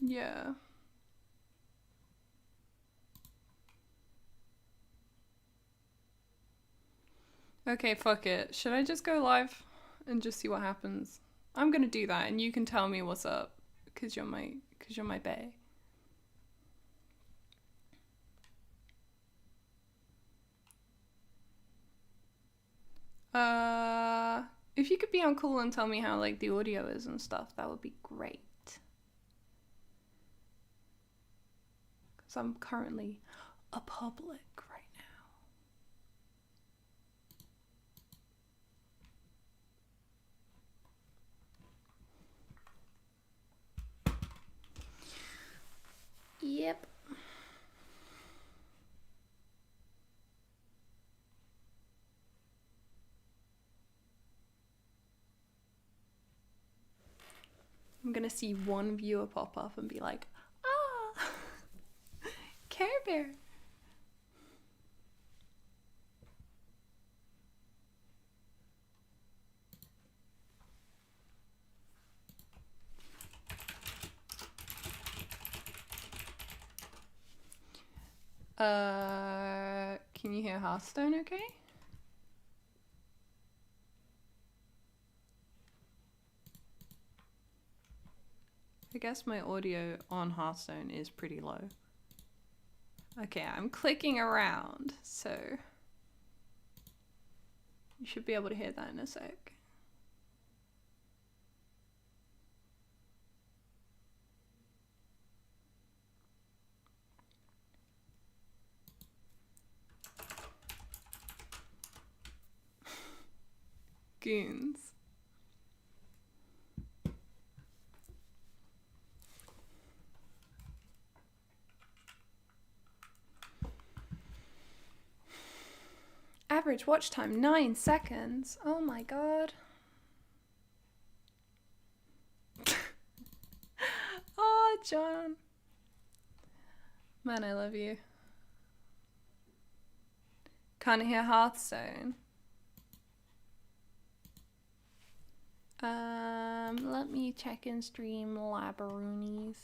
Yeah. Okay, fuck it. Should I just go live and just see what happens? I'm gonna do that, and you can tell me what's up, cause you're my bae. If you could be on call and tell me how like the audio is and stuff, that would be great. Cause I'm currently a public right now. Yep. I'm gonna see one viewer pop up and be like, ah, Care Bear. Can you hear Hearthstone okay? I guess my audio on Hearthstone is pretty low. Okay, I'm clicking around, so you should be able to hear that in a sec. Goons. Average watch time 9 seconds. Oh my god. Oh, John. Man, I love you. Can't hear Hearthstone. Let me check in stream Labaroonies.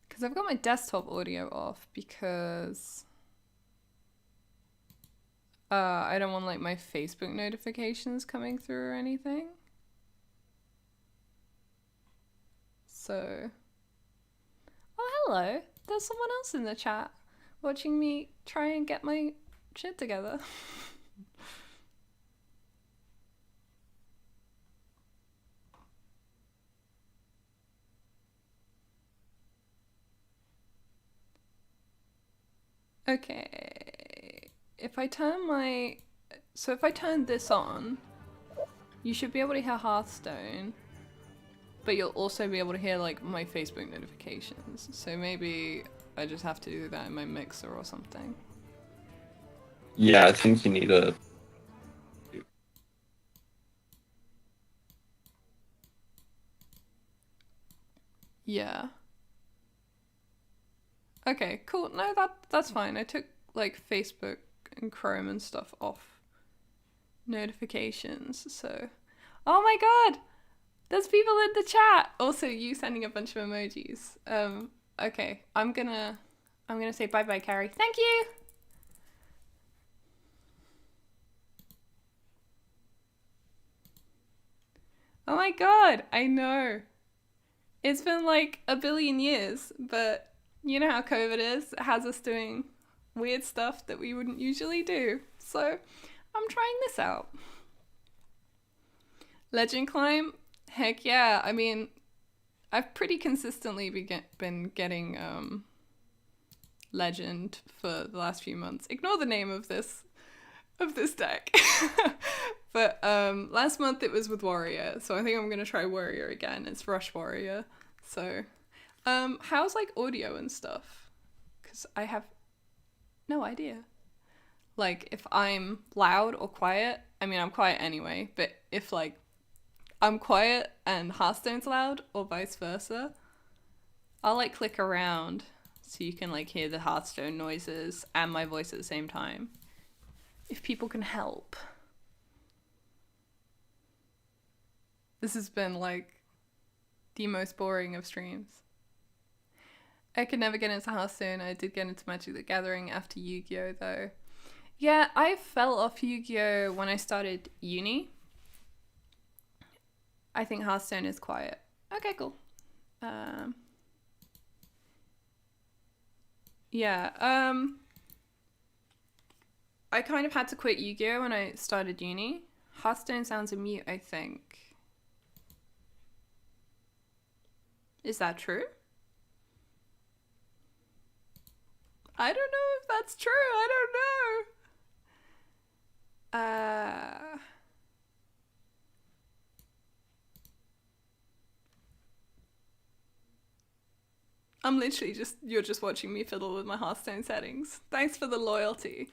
Because I've got my desktop audio off because I don't want like my Facebook notifications coming through or anything. So, oh hello, there's someone else in the chat watching me try and get my shit together. Okay, if I turn this on, you should be able to hear Hearthstone, but you'll also be able to hear like my Facebook notifications. So maybe I just have to do that in my mixer or something. Yeah, I think you need a... Yeah. Okay, cool. No, that's fine. I took like Facebook and Chrome and stuff off notifications, so... Oh my god! There's people in the chat! Also, you sending a bunch of emojis. Okay, I'm gonna say bye-bye, Carrie. Thank you! Oh my god, I know. It's been like a billion years, but you know how COVID is. It has us doing weird stuff that we wouldn't usually do. So I'm trying this out. Legend climb? Heck yeah. I mean, I've pretty consistently been getting legend for the last few months. Ignore the name of this deck. But last month it was with Warrior, so I think I'm gonna try Warrior again. It's Rush Warrior. So how's like audio and stuff? Because I have no idea. Like if I'm loud or quiet, I mean I'm quiet anyway, but if like I'm quiet and Hearthstone's loud or vice versa, I'll like click around so you can like hear the Hearthstone noises and my voice at the same time. if people can help. This has been like the most boring of streams. I could never get into Hearthstone. I did get into Magic the Gathering after Yu-Gi-Oh though. Yeah, I fell off Yu-Gi-Oh when I started uni. I think Hearthstone is quiet. Okay, cool. Yeah, I kind of had to quit Yu-Gi-Oh when I started uni. Hearthstone sounds a mute, I think. Is that true? I don't know if that's true. I don't know. I'm literally just, you're just watching me fiddle with my Hearthstone settings. Thanks for the loyalty.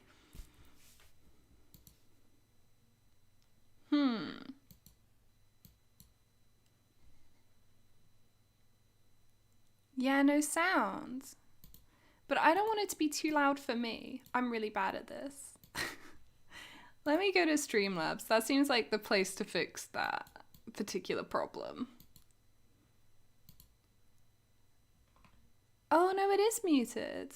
Yeah, no sounds. But I don't want it to be too loud for me. I'm really bad at this. Let me go to Streamlabs. That seems like the place to fix that particular problem. Oh no, it is muted.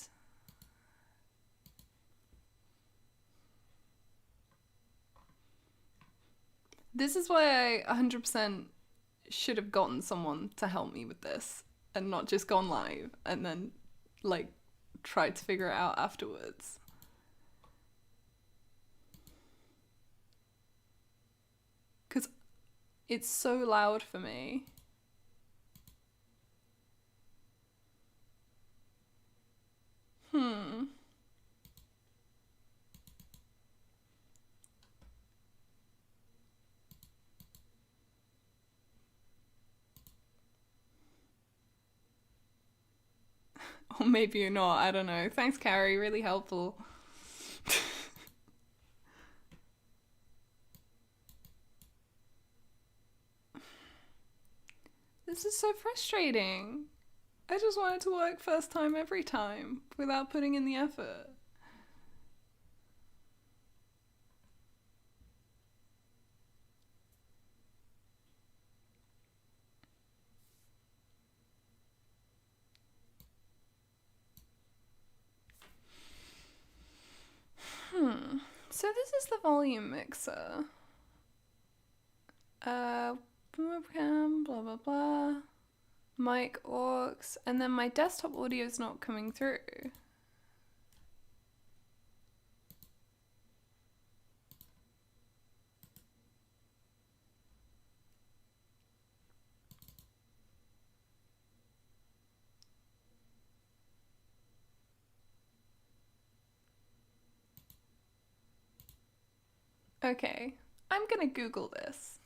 This is why I 100% should have gotten someone to help me with this and not just gone live and then like tried to figure it out afterwards. Because it's so loud for me. Or maybe you're not, I don't know. Thanks, Carrie, really helpful. This is so frustrating. I just want it to work first time every time without putting in the effort. So this is the volume mixer. Webcam, blah blah blah. Mic aux, and then my desktop audio is not coming through. Okay, I'm gonna Google this.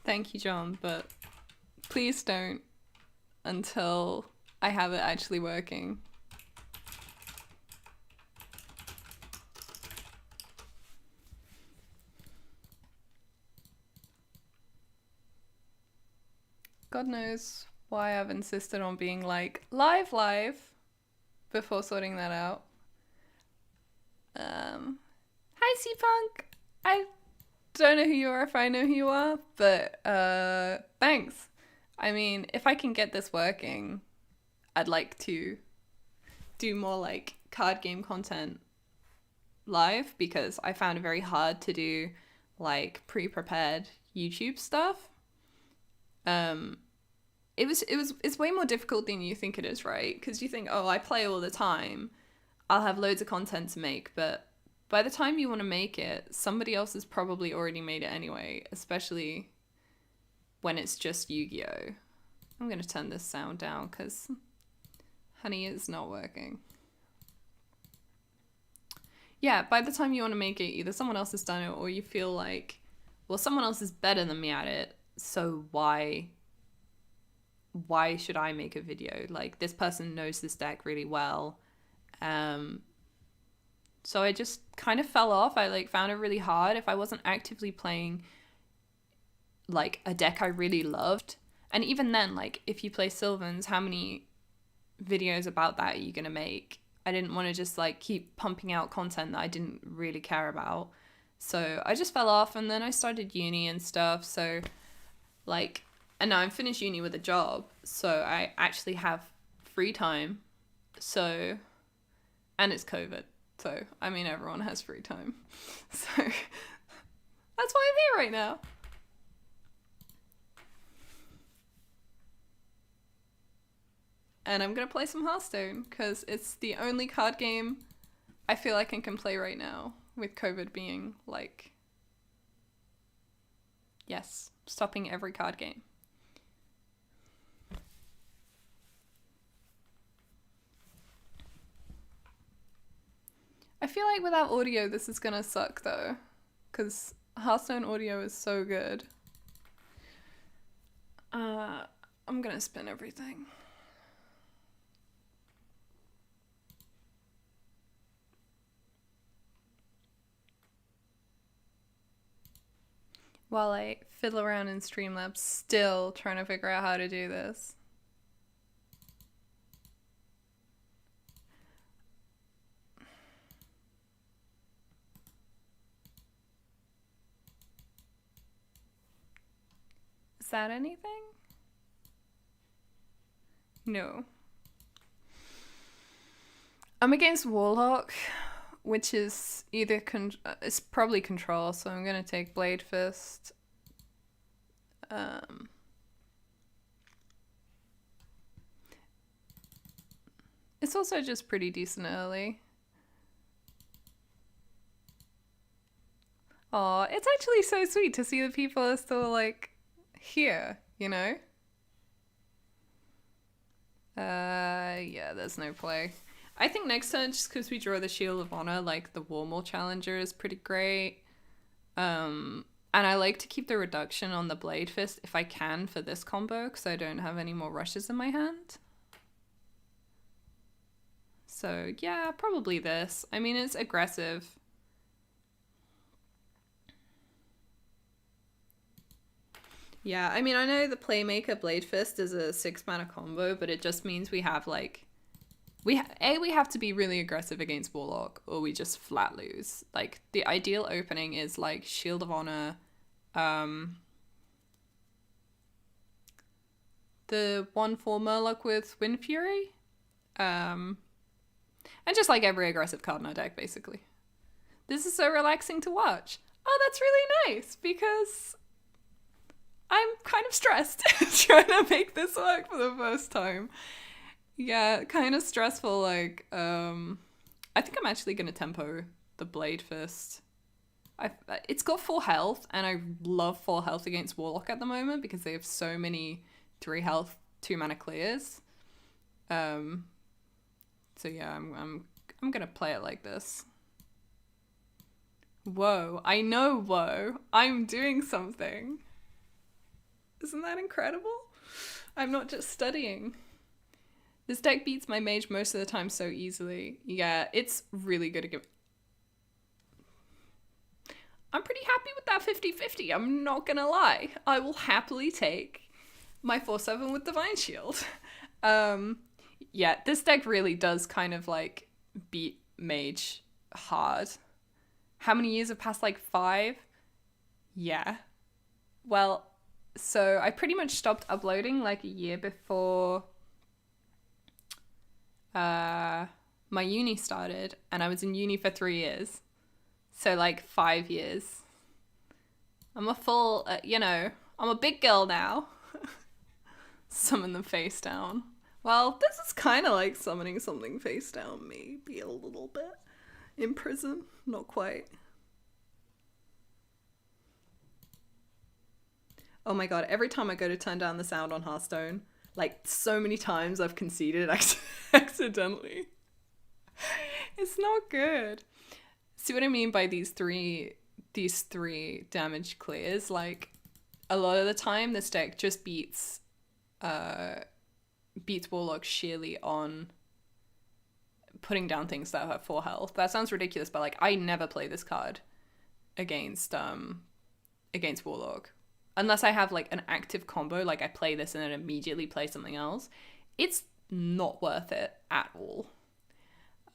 Thank you, John, but please don't until I have it actually working. God knows why I've insisted on being like live before sorting that out. Hi, C-Punk. I don't know who you are if I know who you are, but thanks. I mean, if I can get this working, I'd like to do more like card game content live because I found it very hard to do like pre-prepared YouTube stuff. It's way more difficult than you think it is, right? Because you think, oh, I play all the time, I'll have loads of content to make, but by the time you want to make it, somebody else has probably already made it anyway, especially when it's just Yu-Gi-Oh. I'm gonna turn this sound down because honey, it's not working. Yeah, by the time you want to make it, either someone else has done it or you feel like, well, someone else is better than me at it, so why why should I make a video? Like, this person knows this deck really well. So I just kind of fell off. I like found it really hard if I wasn't actively playing like a deck I really loved. And even then, like, if you play Sylvans, how many videos about that are you gonna make? I didn't want to just like keep pumping out content that I didn't really care about. So I just fell off, and then I started uni and stuff. So like, and now I'm finished uni with a job, so I actually have free time. So, and it's COVID. So, I mean, everyone has free time. So that's why I'm here right now. And I'm going to play some Hearthstone because it's the only card game I feel like I can play right now, with COVID being like, yes, stopping every card game. I feel like without audio this is going to suck though, because Hearthstone audio is so good. I'm going to spin everything. While I fiddle around in Streamlabs, still trying to figure out how to do this. Is that anything? No. I'm against Warlock, which is either it's probably control, so I'm gonna take Blade Fist. It's also just pretty decent early. Aw, it's actually so sweet to see that people are still like here, you know? Yeah, there's no play. I think next turn, just because we draw the Shield of Honor, like the Warmore Challenger is pretty great. And I like to keep the reduction on the Blade Fist if I can for this combo, because I don't have any more rushes in my hand. So yeah, probably this. I mean, it's aggressive. Yeah, I mean, I know the Playmaker Blade Fist is a 6-mana combo, but it just means we have like, we have to be really aggressive against Warlock, or we just flat lose. Like, the ideal opening is like Shield of Honor, the 1/4 Murloc with Wind Fury, and just like every aggressive card in our deck, basically. This is so relaxing to watch. Oh, that's really nice, because I'm kind of stressed trying to make this work for the first time. Yeah, kind of stressful. Like, I think I'm actually going to tempo the Blade Fist. It's got 4 health, and I love 4 health against Warlock at the moment because they have so many 3 health, 2 mana clears. So yeah, I'm going to play it like this. Whoa, I know, whoa, I'm doing something. Isn't that incredible? I'm not just studying. This deck beats my Mage most of the time so easily. Yeah, it's really good again. I'm pretty happy with that 50-50, I'm not gonna lie. I will happily take my 4/7 with Divine Shield. Yeah, this deck really does kind of like beat Mage hard. How many years have passed? Like 5? Yeah. Well, so I pretty much stopped uploading like a year before my uni started, and I was in uni for 3 years. So like 5 years. I'm a full, you know, I'm a big girl now. Summon them face down. Well, this is kind of like summoning something face down, maybe a little bit. In prison, not quite. Oh my god, every time I go to turn down the sound on Hearthstone, like so many times I've conceded accidentally. It's not good. See what I mean by these three damage clears? Like, a lot of the time this deck just beats beats Warlock sheerly on putting down things that have 4 health. That sounds ridiculous, but like I never play this card against Warlock. Unless I have like an active combo, like I play this and then immediately play something else. It's not worth it at all.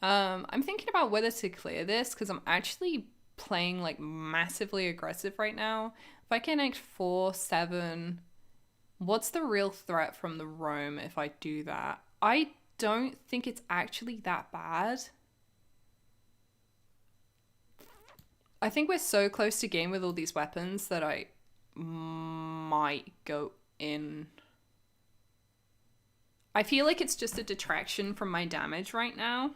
I'm thinking about whether to clear this because I'm actually playing like massively aggressive right now. If I connect 4, 7, what's the real threat from the roam if I do that? I don't think it's actually that bad. I think we're so close to game with all these weapons that I might go in. I feel like it's just a detraction from my damage right now.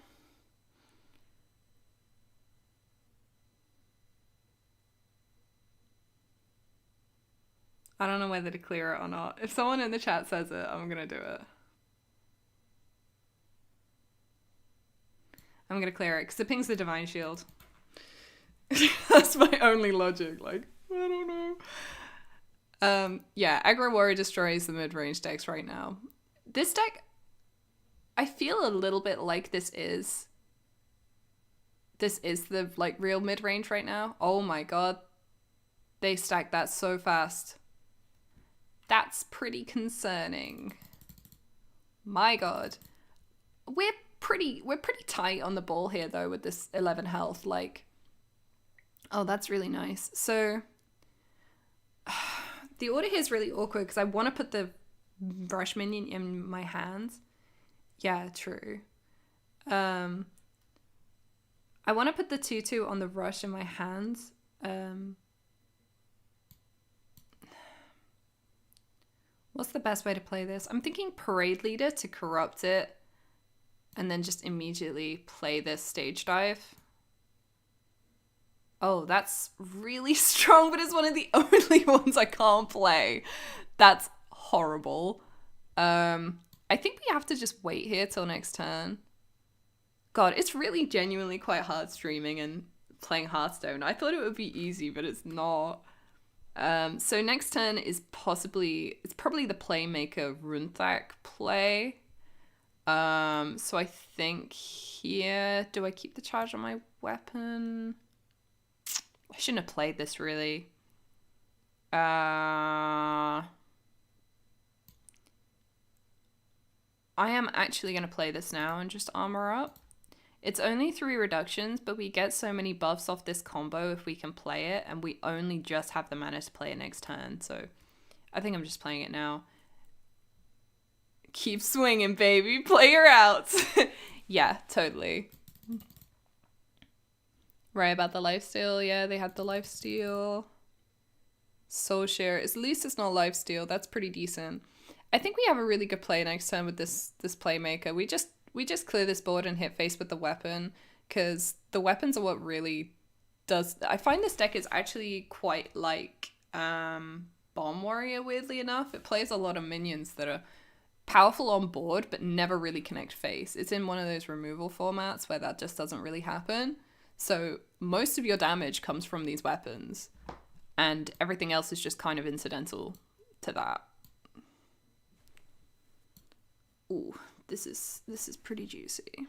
I don't know whether to clear it or not. If someone in the chat says it, I'm gonna do it. I'm gonna clear it because it pings the Divine Shield. That's my only logic. Like, I don't know. Yeah, Aggro Warrior destroys the mid-range decks right now. This deck, I feel a little bit like this is the like real mid-range right now. Oh my god. They stacked that so fast. That's pretty concerning. My god. We're pretty tight on the ball here though with this 11 health. Like, oh, that's really nice. So the order here is really awkward because I want to put the rush minion in my hands. Yeah, true. I want to put the 2/2 on the rush in my hands. What's the best way to play this? I'm thinking Parade Leader to corrupt it and then just immediately play this stage dive. Oh, that's really strong, but it's one of the only ones I can't play. That's horrible. I think we have to just wait here till next turn. God, it's really genuinely quite hard streaming and playing Hearthstone. I thought it would be easy, but it's not. So next turn is probably the Playmaker Runthak play. So I think here, do I keep the charge on my weapon? I shouldn't have played this really. I am actually going to play this now and just armor up. It's only 3 reductions, but we get so many buffs off this combo if we can play it, and we only just have the mana to play it next turn, so I think I'm just playing it now. Keep swinging, baby. Play her out. Yeah, totally. Right about the lifesteal. Yeah, they had the lifesteal. Soul Share. At least it's not lifesteal. That's pretty decent. I think we have a really good play next turn with this Playmaker. We just clear this board and hit face with the weapon, because the weapons are what really does. I find this deck is actually quite like Bomb Warrior, weirdly enough. It plays a lot of minions that are powerful on board but never really connect face. It's in one of those removal formats where that just doesn't really happen. So most of your damage comes from these weapons, and everything else is just kind of incidental to that. Ooh, this is pretty juicy.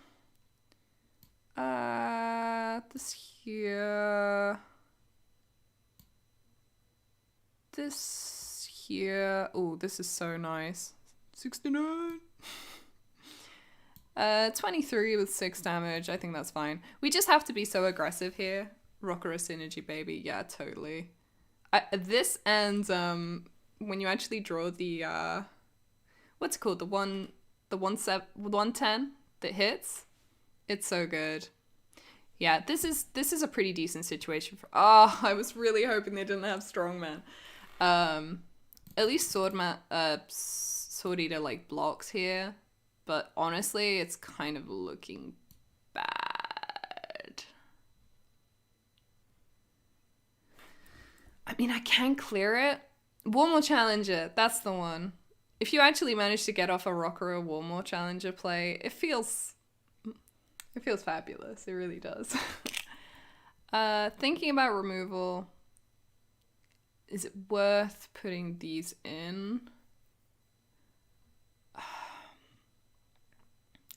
This here. This here. Ooh, this is so nice. 69. 23 with 6 damage. I think that's fine. We just have to be so aggressive here. Rockera synergy, baby. Yeah, totally. This and when you actually draw the what's it called? The 110 that hits. It's so good. Yeah, this is a pretty decent situation for. Oh, I was really hoping they didn't have Strongman. At least Sword Eater like blocks here, but honestly, it's kind of looking bad. I mean, I can clear it. Warmore Challenger, that's the one. If you actually manage to get off a Rockera Warmore Challenger play, it feels fabulous. It really does. Thinking about removal, is it worth putting these in?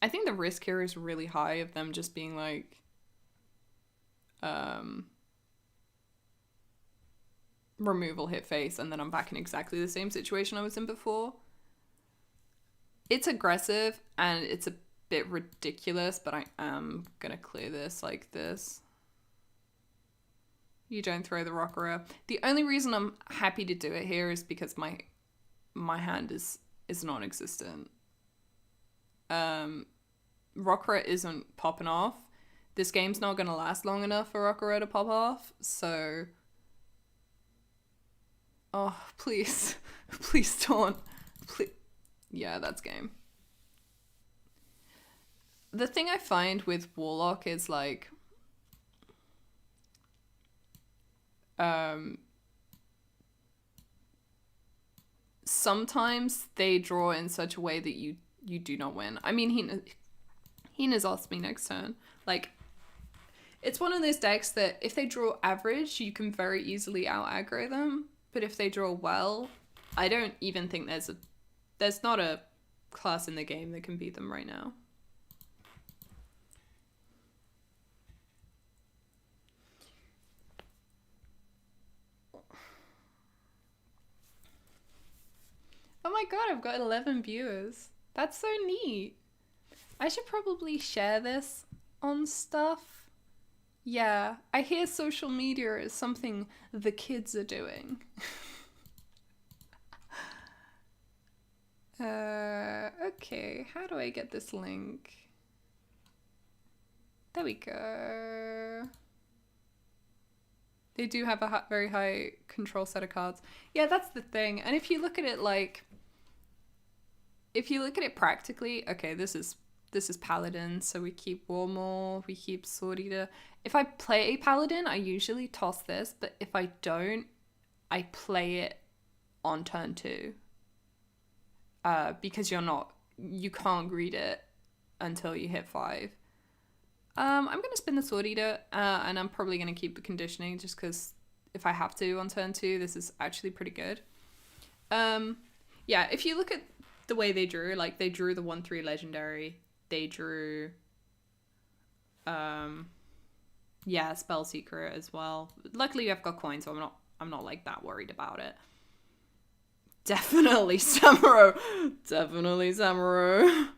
I think the risk here is really high of them just being like, removal hit face, and then I'm back in exactly the same situation I was in before. It's aggressive and it's a bit ridiculous, but I am gonna clear this like this. You don't throw the rocker. The only reason I'm happy to do it here is because my hand is non-existent. Rocker isn't popping off. This game's not gonna last long enough for Rocker to pop off, so... Oh, please. Please don't. Please. Yeah, that's game. The thing I find with Warlock is like... sometimes they draw in such a way that you do not win. I mean, he asked me next turn. Like, it's one of those decks that if they draw average, you can very easily out aggro them. But if they draw well, I don't even think there's not a class in the game that can beat them right now. Oh my god, I've got 11 viewers. That's so neat. I should probably share this on stuff. Yeah, I hear social media is something the kids are doing. Okay, how do I get this link? There we go. They do have a very high control set of cards. Yeah, that's the thing. And if you look at it like... If you look at it practically, okay, this is Paladin, so we keep Warmaw, we keep Sword Eater. If I play a Paladin, I usually toss this, but if I don't, I play it on turn 2. Because you can't greed it until you hit 5. I'm going to spin the Sword Eater, and I'm probably going to keep the conditioning just because if I have to on turn 2, this is actually pretty good. Yeah, if you look at the way they drew, like they drew the 1/3 legendary, they drew Spell Secret as well. Luckily I've got coins, so I'm not like that worried about it. Definitely Samuro. Definitely Samuro.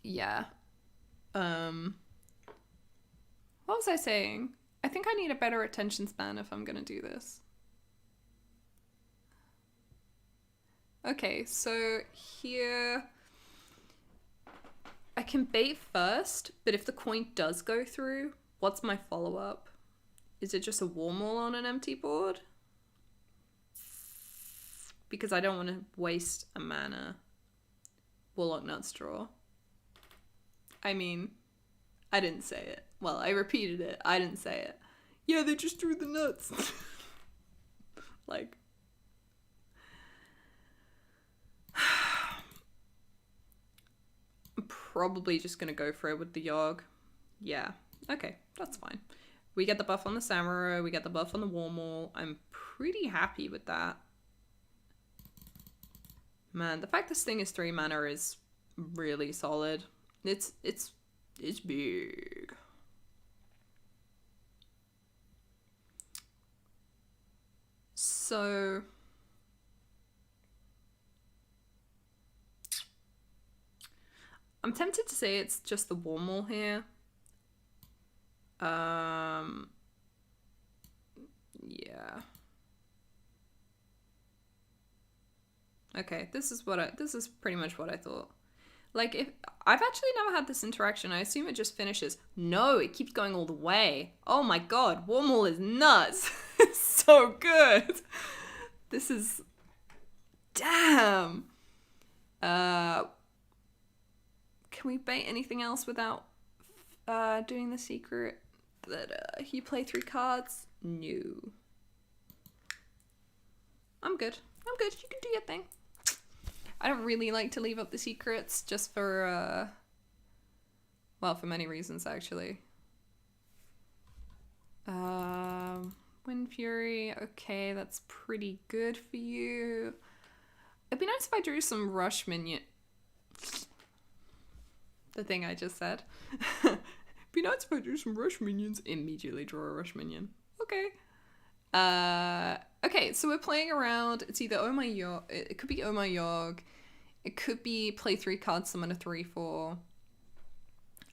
Yeah. What was I saying? I think I need a better attention span if I'm gonna do this. Okay, so here I can bait first, but if the coin does go through, what's my follow-up? Is it just a Warmaw on an empty board? Because I don't want to waste a mana. Warlock Nuts draw. I mean, I didn't say it. Well, I repeated it. I didn't say it. Yeah, they just drew the nuts. Like... I'm probably just gonna go for it with the Yogg. Yeah, okay, that's fine. We get the buff on the Samurai, we get the buff on the Warmaw. I'm pretty happy with that. Man, the fact this thing is 3 mana is really solid. It's big. So... I'm tempted to say it's just the Warmaw here. Yeah. Okay, this is pretty much what I thought. Like, if I've actually never had this interaction, I assume it just finishes. No, it keeps going all the way. Oh my god, Warmaw is nuts. It's so good. This is... Damn. Can we bait anything else without doing the secret that you play 3 cards? No. I'm good. I'm good. You can do your thing. I don't really like to leave up the secrets just for, well, for many reasons, actually. Wind Fury. Okay, that's pretty good for you. It'd be nice if I drew some Rush minion. The thing I just said. Be nice if I do some rush minions. Immediately draw a rush minion. Okay. Okay, so we're playing around. It's either Oh My Yogg. It could be Oh My Yogg. It could be play 3 cards, summon a 3/4.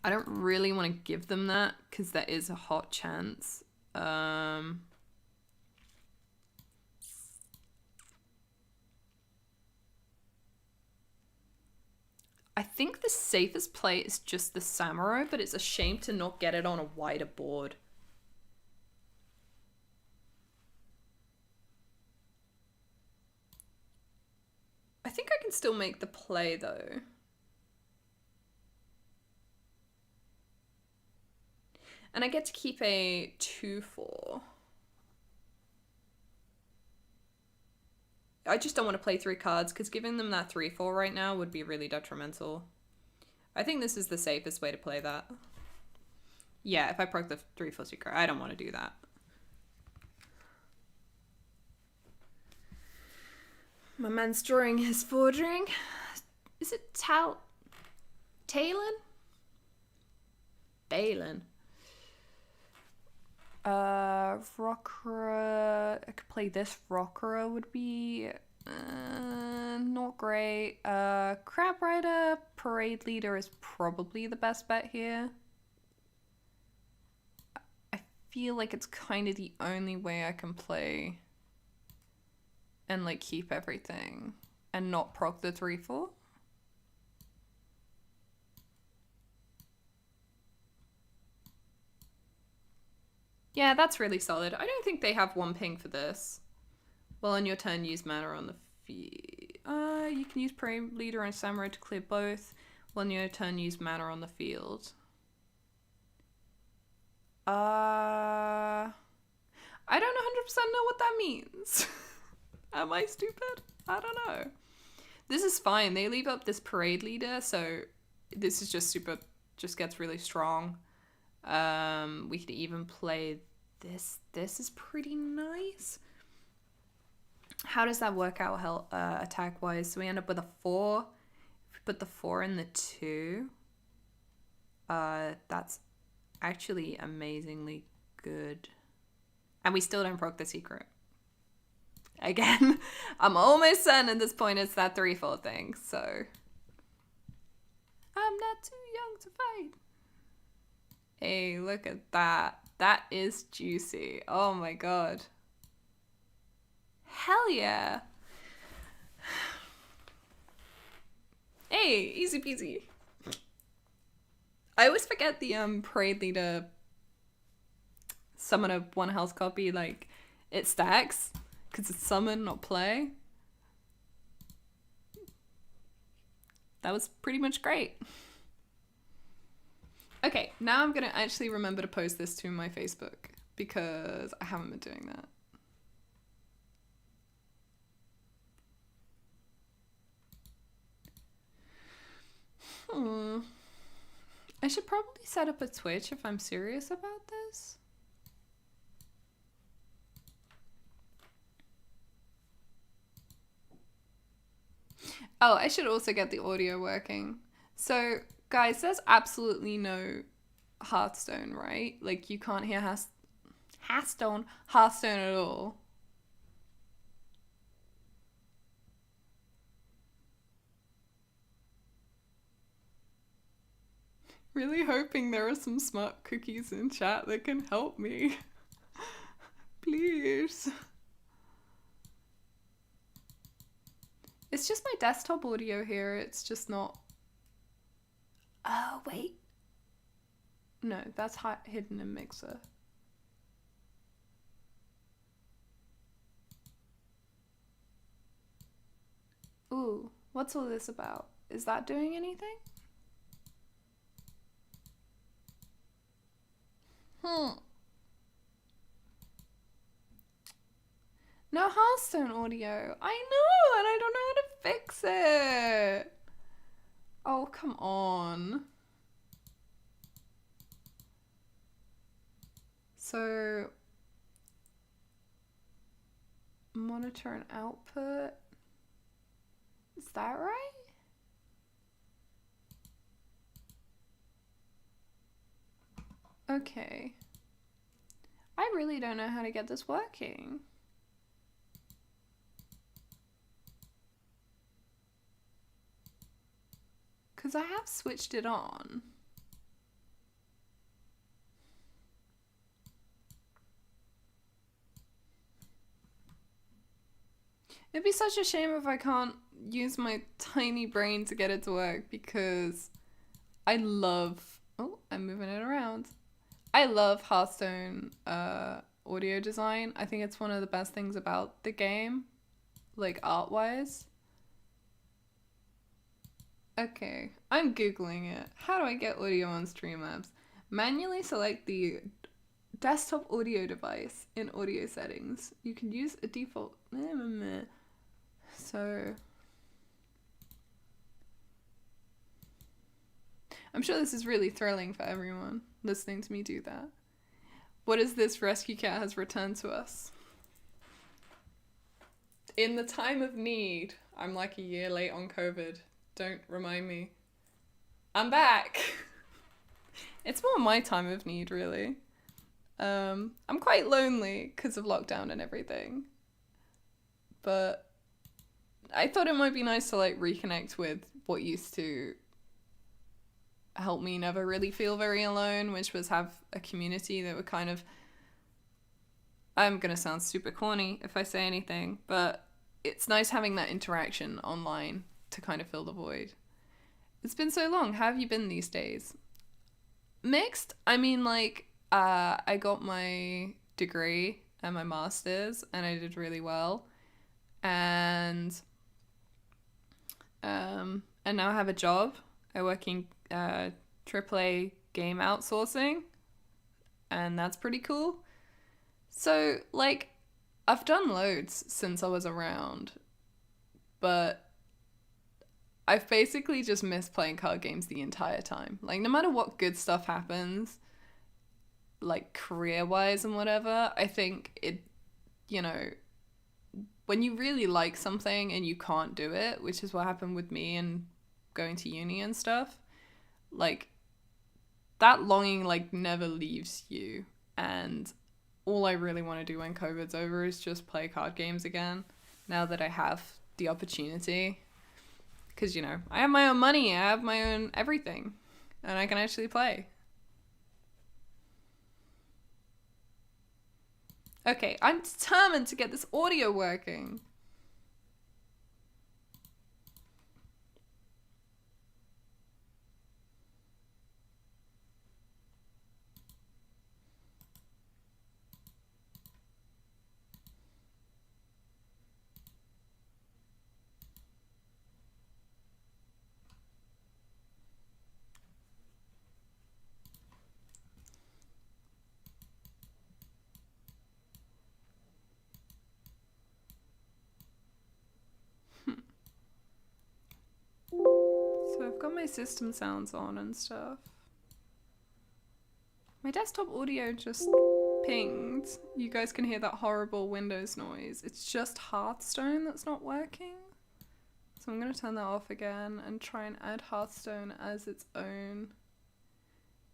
I don't really want to give them that because there is a hot chance. I think the safest play is just the Samurai, but it's a shame to not get it on a wider board. I think I can still make the play though. And I get to keep a 2/4. I just don't want to play 3 cards because giving them that 3/4 right now would be really detrimental. I think this is the safest way to play that. Yeah, if I proc the 3/4 secret, I don't want to do that. My man's drawing his forging. Is it Talon? Balin. Rockera. I could play this. Rockera would be not great. Crab Rider, Parade Leader is probably the best bet here. I feel like it's kind of the only way I can play and like keep everything and not proc the 3/4. Yeah, that's really solid. I don't think they have 1 ping for this. Well, on your turn, use mana on the field. You can use Parade Leader and Samurai to clear both. Well, on your turn, use mana on the field. I don't 100% know what that means. Am I stupid? I don't know. This is fine. They leave up this Parade Leader, so this is just super, just gets really strong. We could even play this. This is pretty nice. How does that work out attack wise? So we end up with a 4. If we put the 4 in the 2, that's actually amazingly good. And we still don't proc the secret. Again, I'm almost certain at this point it's that 3/4 thing, so. I'm not too young to fight. Hey, look at that. That is juicy. Oh my god. Hell yeah. Hey, easy peasy. I always forget the Parade Leader summon a 1 health copy, like, it stacks. Because it's summon, not play. That was pretty much great. Okay, now I'm going to actually remember to post this to my Facebook. Because I haven't been doing that. I should probably set up a Twitch if I'm serious about this. Oh, I should also get the audio working. So, guys, there's absolutely no Hearthstone, right? Like, you can't hear Hearthstone at all. Really hoping there are some smart cookies in chat that can help me. Please. It's just my desktop audio here. It's just not. Oh, wait. No, that's hidden in Mixer. Ooh, what's all this about? Is that doing anything? No Hearthstone audio. I know, and I don't know how to fix it. Oh, come on. So, monitor and output. Is that right? Okay. I really don't know how to get this working. Because I have switched it on. It'd be such a shame if I can't use my tiny brain to get it to work, because I love... Oh, I'm moving it around. I love Hearthstone audio design. I think it's one of the best things about the game, like art-wise. Okay, I'm Googling it. How do I get audio on Streamlabs? Manually select the desktop audio device in audio settings. You can use a default... So... I'm sure this is really thrilling for everyone listening to me do that. What is this rescue cat has returned to us? In the time of need. I'm like a year late on COVID. Don't remind me. I'm back. It's more my time of need, really. I'm quite lonely because of lockdown and everything. But I thought it might be nice to like reconnect with what used to help me never really feel very alone, which was have a community that would kind of... I'm gonna sound super corny if I say anything, but it's nice having that interaction online to kind of fill the void. It's been so long. How have you been these days? Mixed. I mean, like, I got my degree and my master's, and I did really well. And now I have a job. I work in AAA game outsourcing, and that's pretty cool. So, like, I've done loads since I was around, but I've basically just missed playing card games the entire time. Like, no matter what good stuff happens, like, career-wise and whatever, I think it, you know, when you really like something and you can't do it, which is what happened with me and going to uni and stuff, like, that longing, like, never leaves you. And all I really want to do when COVID's over is just play card games again, now that I have the opportunity. Because, you know, I have my own money, I have my own everything, and I can actually play. Okay, I'm determined to get this audio working. So I've got my system sounds on and stuff. My desktop audio just pinged. You guys can hear that horrible Windows noise. It's just Hearthstone that's not working. So I'm going to turn that off again and try and add Hearthstone as its own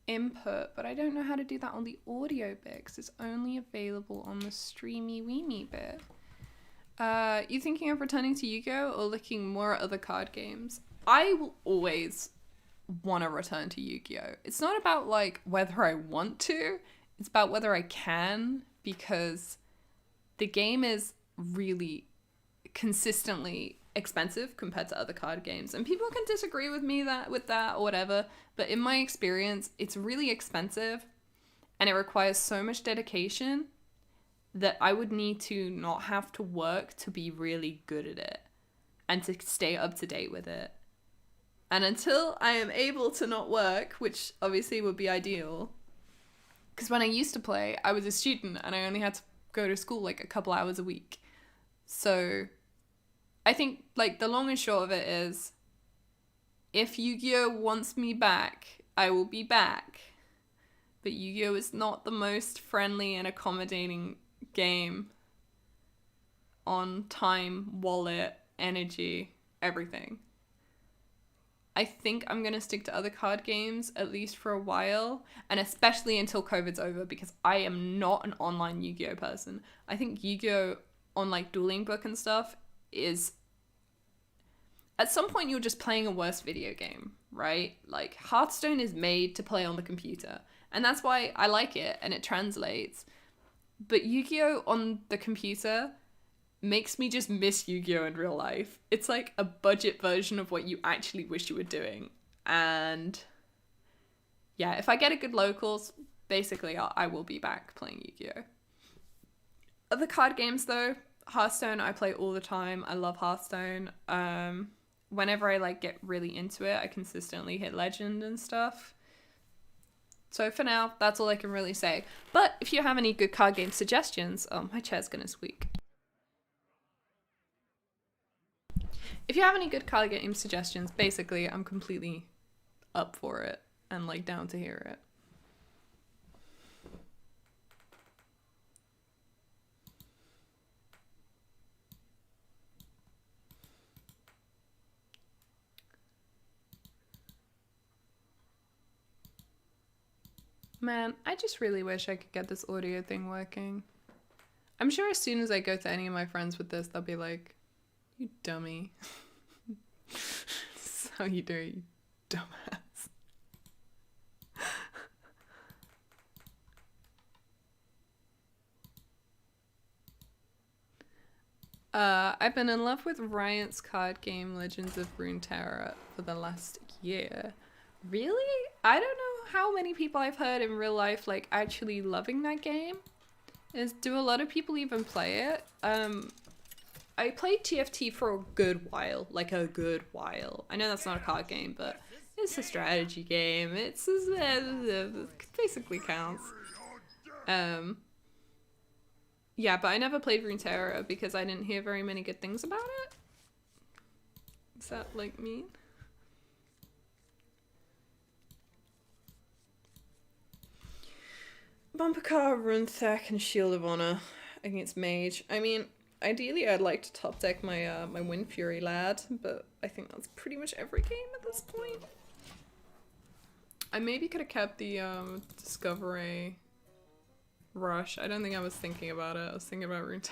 input. But I don't know how to do that on the audio bit because it's only available on the streamy weemy bit. You thinking of returning to Yu-Gi-Oh or looking more at other card games? I will always want to return to Yu-Gi-Oh. It's not about like whether I want to, it's about whether I can, because the game is really consistently expensive compared to other card games. And people can disagree with me with that or whatever, but in my experience, it's really expensive and it requires so much dedication that I would need to not have to work to be really good at it and to stay up to date with it. And until I am able to not work, which obviously would be ideal, because when I used to play, I was a student and I only had to go to school like a couple hours a week. So I think like the long and short of it is, if Yu-Gi-Oh wants me back, I will be back. But Yu-Gi-Oh is not the most friendly and accommodating game on time, wallet, energy, everything. I think I'm going to stick to other card games at least for a while, and especially until COVID's over, because I am not an online Yu-Gi-Oh person. I think Yu-Gi-Oh on like Dueling Book and stuff is, at some point you're just playing a worse video game, right? Like Hearthstone is made to play on the computer, and that's why I like it and it translates. But Yu-Gi-Oh on the computer makes me just miss Yu-Gi-Oh in real life. It's like a budget version of what you actually wish you were doing. And yeah, if I get a good locals, basically I will be back playing Yu-Gi-Oh. Other card games though, Hearthstone I play all the time. I love Hearthstone. Whenever I like get really into it, I consistently hit Legend and stuff. So for now, that's all I can really say. But if you have any good card game suggestions, oh, my chair's gonna squeak. If you have any good card game suggestions, basically, I'm completely up for it and like down to hear it. Man, I just really wish I could get this audio thing working. I'm sure as soon as I go to any of my friends with this, they'll be like, "You dummy." This is how you do it, you dumbass. I've been in love with Riot's card game Legends of Runeterra for the last year. Really? I don't know how many people I've heard in real life like actually loving that game. Do a lot of people even play it? I played TFT for a good while, like a good while. I know that's not a card game, but it's a strategy game. It basically counts. Yeah, but I never played Runeterra because I didn't hear very many good things about it. Is that like mean? Bumper car, Runetheck, and Shield of Honor against Mage. I mean, ideally I'd like to top deck my my Wind Fury lad, but I think that's pretty much every game at this point. I maybe could have kept the Discovery Rush. I don't think I was thinking about it. I was thinking about Runeterra.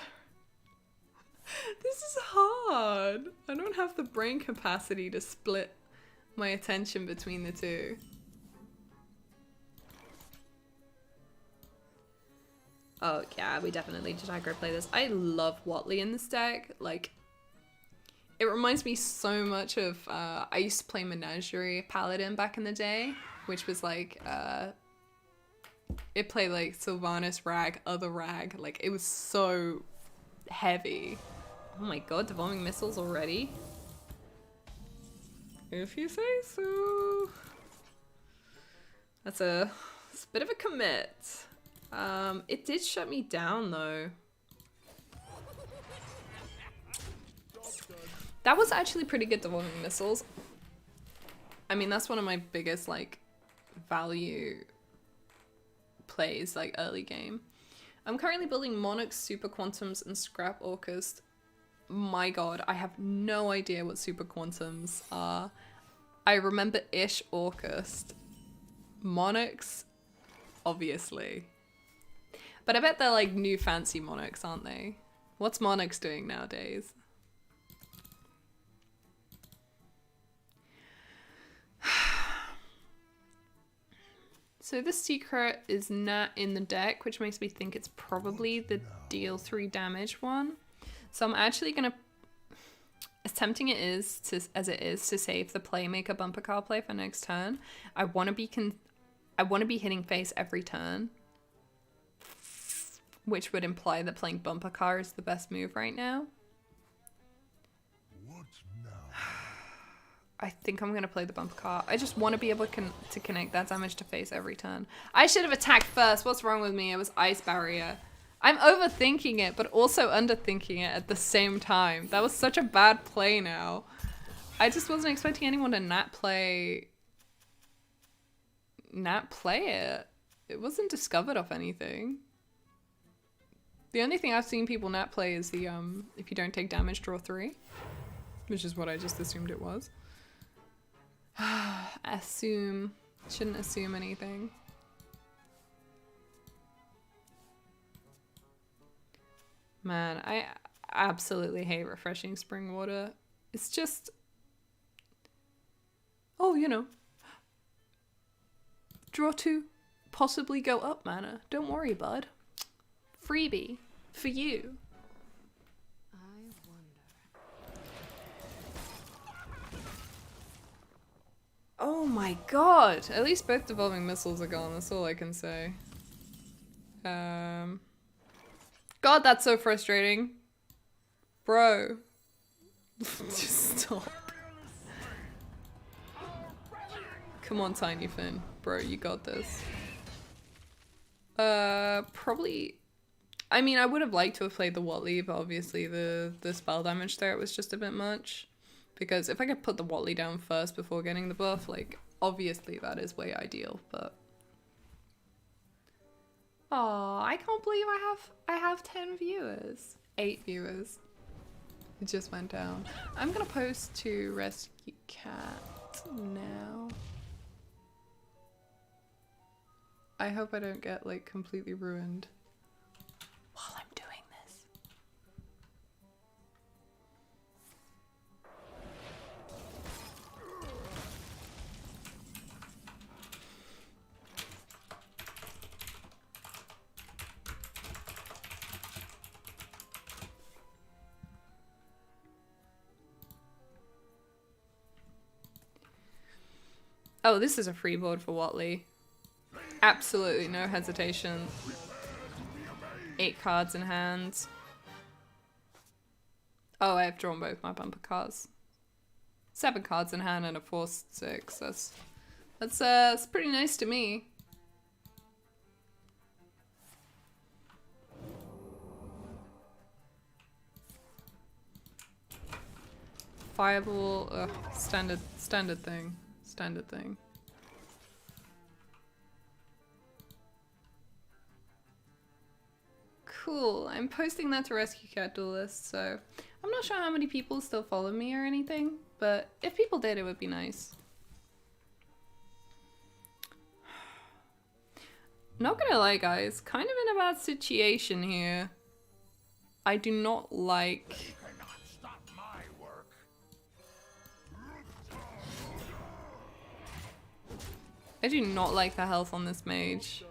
This is hard. I don't have the brain capacity to split my attention between the two. Oh yeah, we definitely did aggro play this. I love Watley in this deck. Like, it reminds me so much of, I used to play Menagerie Paladin back in the day, which was like, it played like Sylvanas Rag, other Rag. Like, it was so heavy. Oh my god, devolving missiles already? If you say so. It's a bit of a commit. It did shut me down though. That was actually pretty good devolving missiles. I mean, that's one of my biggest like value plays, like early game. I'm currently building Monarchs, Super Quantums, and Scrap Orcust. My god, I have no idea what Super Quantums are. I remember Ish Orcust. Monarchs, obviously. But I bet they're like new fancy Monarchs, aren't they? What's Monarchs doing nowadays? So this secret is not in the deck, which makes me think it's probably the deal 3 damage one. So I'm actually gonna, as tempting it is as it is to save the Playmaker bumper card play for next turn, I want to be hitting face every turn, which would imply that playing bumper car is the best move right now. I think I'm gonna play the bumper car. I just want to be able to connect that damage to face every turn. I should have attacked first. What's wrong with me? It was Ice Barrier. I'm overthinking it, but also underthinking it at the same time. That was such a bad play now. I just wasn't expecting anyone to not play it. It wasn't discovered off anything. The only thing I've seen people not play is the if you don't take damage, draw 3. Which is what I just assumed it was. Assume. Shouldn't assume anything. Man, I absolutely hate refreshing spring water. It's just... Oh, you know. Draw 2. Possibly go up mana. Don't worry, bud. Freebie. For you. Oh my god! At least both devolving missiles are gone, that's all I can say. God, that's so frustrating. Bro. Just stop. Come on, Tiny Finn. Bro, you got this. Probably... I mean, I would have liked to have played the Watley, but obviously the spell damage there was just a bit much. Because if I could put the Watley down first before getting the buff, like, obviously that is way ideal, but... Oh, I can't believe I have 10 viewers. 8 viewers. It just went down. I'm gonna post to Rescue Cat now. I hope I don't get, like, completely ruined while I'm doing this. Oh, this is a free board for Watley. Absolutely no hesitation. 8 cards in hand. Oh, I've drawn both my bumper cards. 7 cards in hand and a 4/6. That's pretty nice to me. Fireball, standard thing. Standard thing. Cool, I'm posting that to RescueCatDuelist, so I'm not sure how many people still follow me or anything, but if people did, it would be nice. Not gonna lie, guys, kind of in a bad situation here. I do not like... I do not like the health on this mage.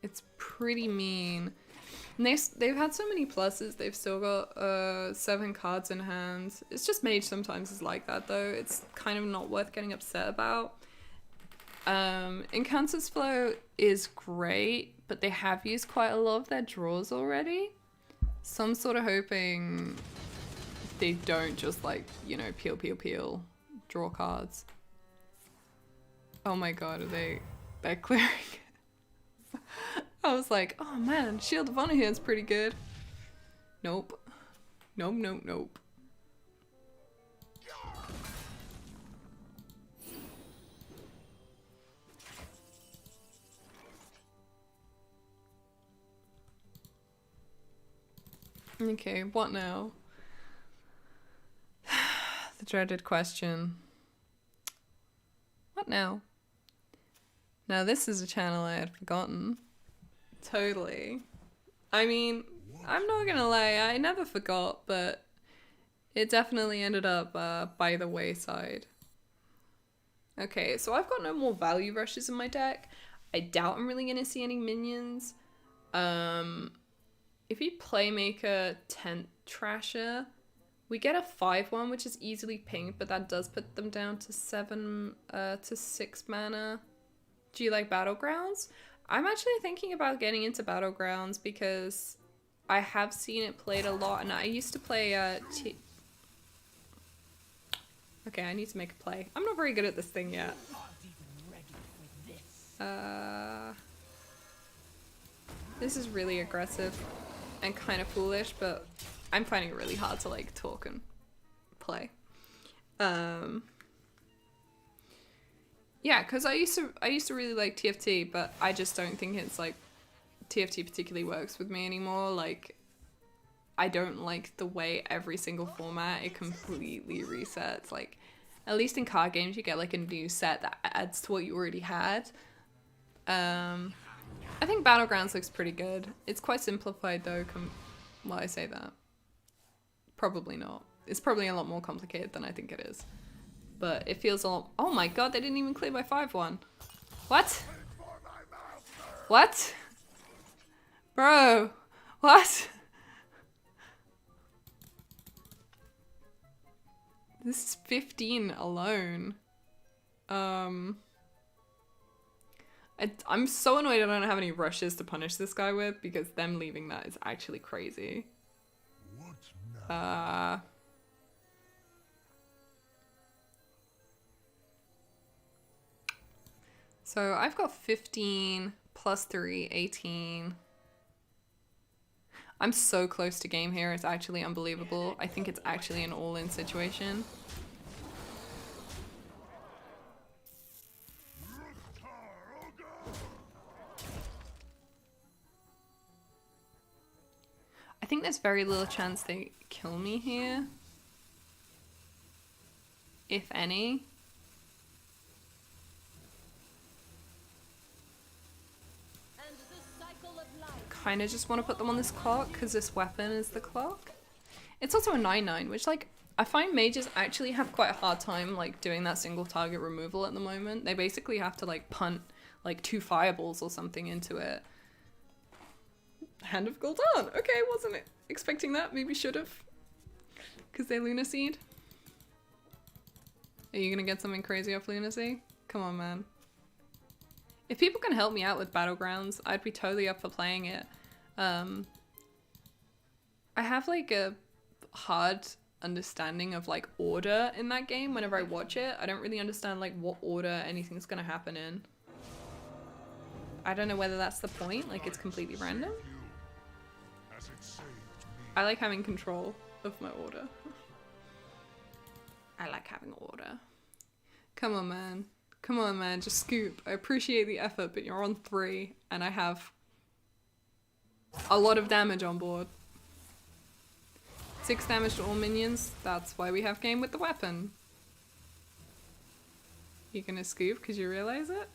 It's pretty mean. And they've had so many pluses, they've still got 7 cards in hand. It's just Mage sometimes is like that though. It's kind of not worth getting upset about. Encounters Flow is great, but they have used quite a lot of their draws already. So I'm sort of hoping they don't just like, you know, peel, draw cards. Oh my god, they're clearing. I was like, oh man, Shield of Honor here is pretty good. Nope. Nope. Okay, what now? The dreaded question. What now? Now this is a channel I had forgotten. Totally. I mean, I'm not gonna lie, I never forgot, but it definitely ended up by the wayside. Okay, so I've got no more value rushes in my deck. I doubt I'm really gonna see any minions. If you Playmaker Tent Trasher, we get a 5/1, which is easily pinged, but that does put them down to 7 to 6 mana. Do you like Battlegrounds? I'm actually thinking about getting into Battlegrounds because I have seen it played a lot, and I used to play Okay, I need to make a play. I'm not very good at this thing yet. This is really aggressive and kind of foolish, but I'm finding it really hard to like talk and play. Yeah, because I used to really like TFT, but I just don't think it's like TFT particularly works with me anymore. Like, I don't like the way every single format it completely resets. Like, At least in card games, you get like a new set that adds to what you already had. I think Battlegrounds looks pretty good. It's quite simplified though. Well, I say that. Probably not. It's probably a lot more complicated than I think it is. But it feels a lot... Oh my god, they didn't even clear my 5-1. What? What? Bro. What? This is 15 alone. I'm so annoyed I don't have any rushes to punish this guy with, because them leaving that is actually crazy. So I've got 15 plus 3, 18. I'm so close to game here, it's actually unbelievable. I think it's actually an all-in situation. I think there's very little chance they kill me here. If any. Kind of just want to put them on this clock because this weapon is the clock. It's also a 9/9, which like I find mages actually have quite a hard time like doing that single target removal at the moment. They basically have to like punt like 2 fireballs or something into it. Hand of Gul'dan. Okay, wasn't expecting that. Maybe should have. Because they Lunaseed. Are you gonna get something crazy off Lunacy? Come on, man. If people can help me out with Battlegrounds, I'd be totally up for playing it. I have like a hard understanding of like order in that game whenever I watch it. I don't really understand like what order anything's gonna happen in. I don't know whether that's the point, like it's completely random. I like having control of my order. I like having order. Come on, man. Come on, man, just scoop. I appreciate the effort, but you're on 3, and I have a lot of damage on board. 6 damage to all minions, that's why we have game with the weapon. You gonna scoop because you realize it?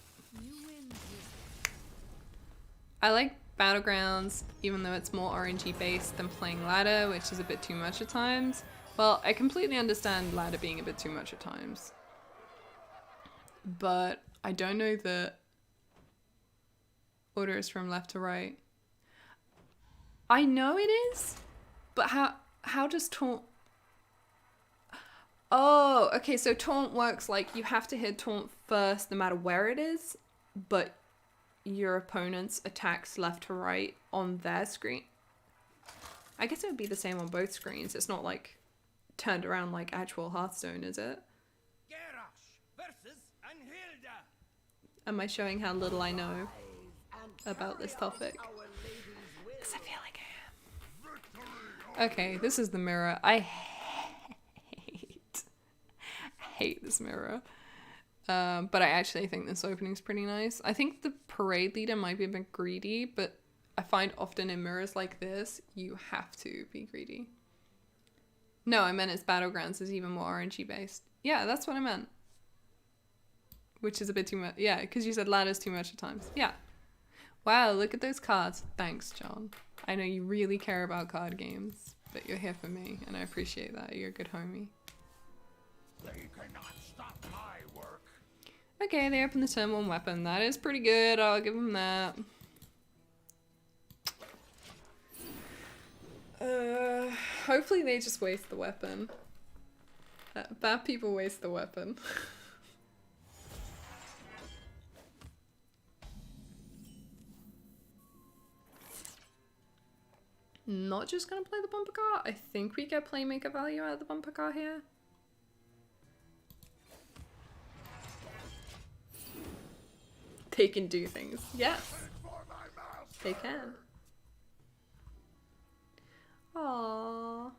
I like Battlegrounds, even though it's more RNG based than playing ladder, which is a bit too much at times. Well, I completely understand ladder being a bit too much at times. But I don't know that order is from left to right. I know it is, but how does taunt... Oh, okay, so taunt works like you have to hit taunt first no matter where it is, but your opponent's attacks left to right on their screen. I guess it would be the same on both screens. It's not like turned around like actual Hearthstone, is it? Am I showing how little I know about this topic? Because I feel like I am. Okay, this is the mirror. I hate this mirror. But I actually think this opening's pretty nice. I think the parade leader might be a bit greedy, but I find often in mirrors like this, you have to be greedy. No, I meant its Battlegrounds is even more RNG based. Yeah, that's what I meant. Which is a bit too much. Yeah, because you said ladder's too much at times. Yeah. Wow, look at those cards. Thanks, John. I know you really care about card games, but you're here for me, and I appreciate that. You're a good homie. They cannot stop my work. Okay, they opened the turn 1 weapon. That is pretty good. I'll give them that. Hopefully they just waste the weapon. Bad people waste the weapon. Not just gonna play the bumper car. I think we get playmaker value out of the bumper car here. They can do things. Yes. They can. Aww.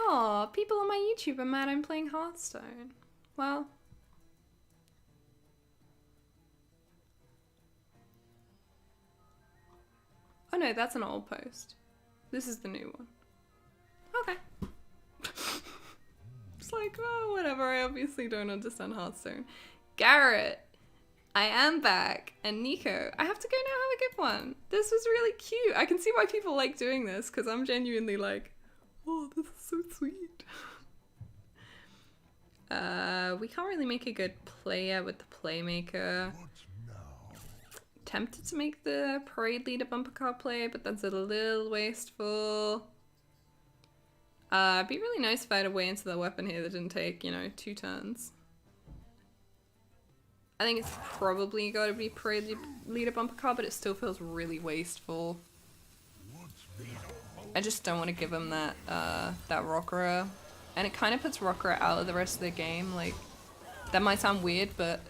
Aw, people on my YouTube are mad I'm playing Hearthstone. Well, no, that's an old post. This is the new one. Okay. It's like, oh, whatever. I obviously don't understand Hearthstone. Garrett, I am back. And Nico, I have to go now. Have a good one. This was really cute. I can see why people like doing this because I'm genuinely like, oh, this is so sweet. We can't really make a good player with the Playmaker. Tempted to make the Parade Leader bumper card play, but that's a little wasteful. It'd be really nice if I had a way into the weapon here that didn't take, you know, 2 turns. I think it's probably got to be Parade Leader bumper card, but it still feels really wasteful. I just don't want to give him that that Rockera. And it kind of puts Rockera out of the rest of the game. Like, that might sound weird, but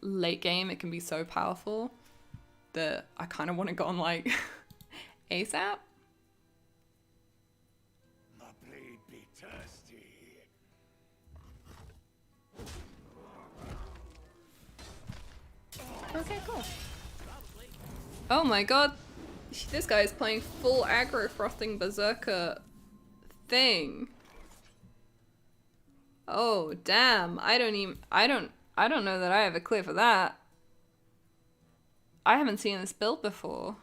late game it can be so powerful that I kind of want to go on like ASAP. My blade be thirsty. Okay, cool. Oh my god, this guy is playing full aggro frothing berserker thing. Oh damn, I don't know that I have a clear for that. I haven't seen this build before.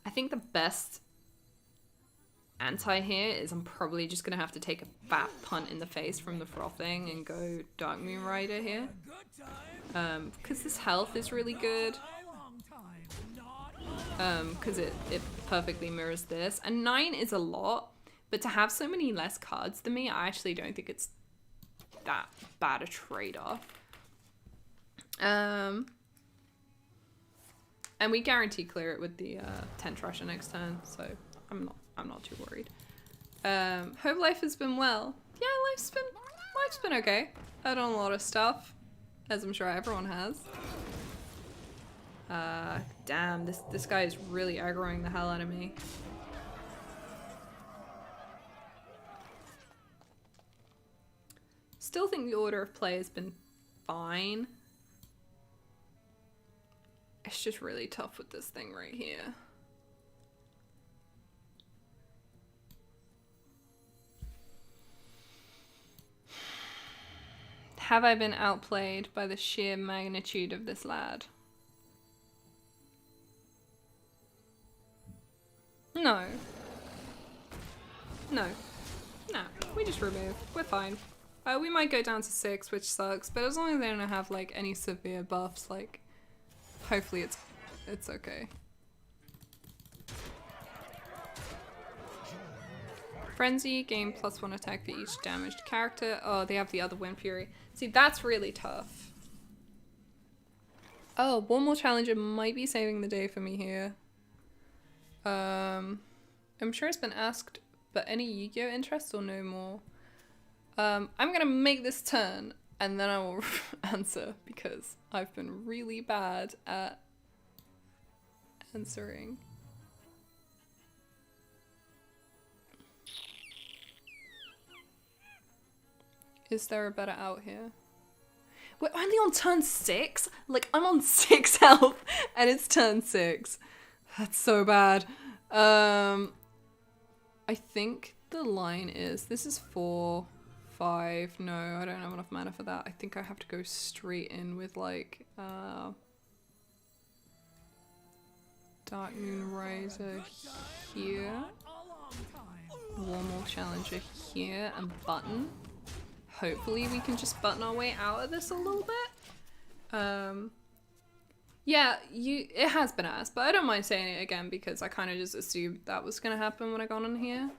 I think the best anti here is I'm probably just gonna have to take a fat punt in the face from the frothing and go Dark Moon Rider here. Because this health is really good. Because it perfectly mirrors this. And 9 is a lot, but to have so many less cards than me, I actually don't think it's that bad a trade-off. And we guarantee clear it with the 10 Trasher next turn, so I'm not too worried. Hope life has been well. Yeah, life's been okay. I've done a lot of stuff, as I'm sure everyone has. Damn, this guy is really aggroing the hell out of me. Still think the order of play has been fine. It's just really tough with this thing right here. Have I been outplayed by the sheer magnitude of this lad? No. No. No. We just remove. We're fine. We might go down to 6, which sucks, but as long as they don't have like any severe buffs, like hopefully it's okay. Frenzy, gain +1 attack for each damaged character. Oh, they have the other Wind Fury. See, that's really tough. Oh, one more challenger might be saving the day for me here. I'm sure it's been asked, but any Yu-Gi-Oh interest or no more? I'm gonna make this turn and then I will answer because I've been really bad at answering. Is there a better out here? We're only on turn 6? Like, I'm on 6 health and it's turn 6. That's so bad. I think the line is, this is 4, 5. No, I don't have enough mana for that. I think I have to go straight in with like, Dark Moon Riser here. One more challenger here and button. Hopefully we can just button our way out of this a little bit. Yeah, it has been asked, but I don't mind saying it again because I kind of just assumed that was gonna happen when I got on here.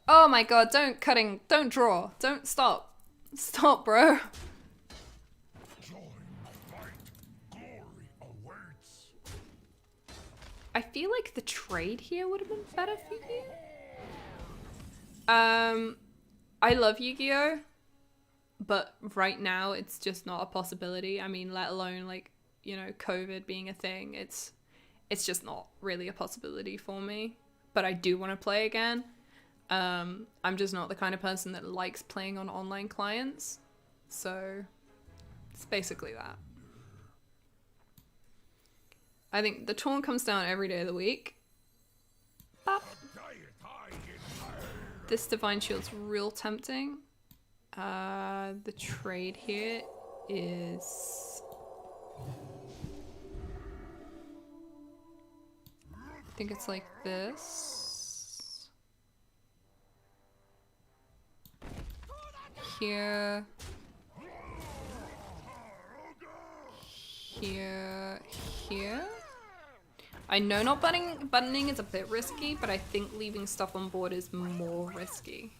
Oh my god, don't draw, don't stop. Stop, bro. I feel like the trade here would have been better for you. I love Yu-Gi-Oh! But right now it's just not a possibility. I mean, let alone like, you know, COVID being a thing. It's just not really a possibility for me. But I do want to play again. I'm just not the kind of person that likes playing on online clients. So it's basically that. I think the taunt comes down every day of the week. Bop. This Divine Shield's real tempting. The trade here is... I think it's like this. Here. Here. Here. I know not buttoning is a bit risky, but I think leaving stuff on board is more risky.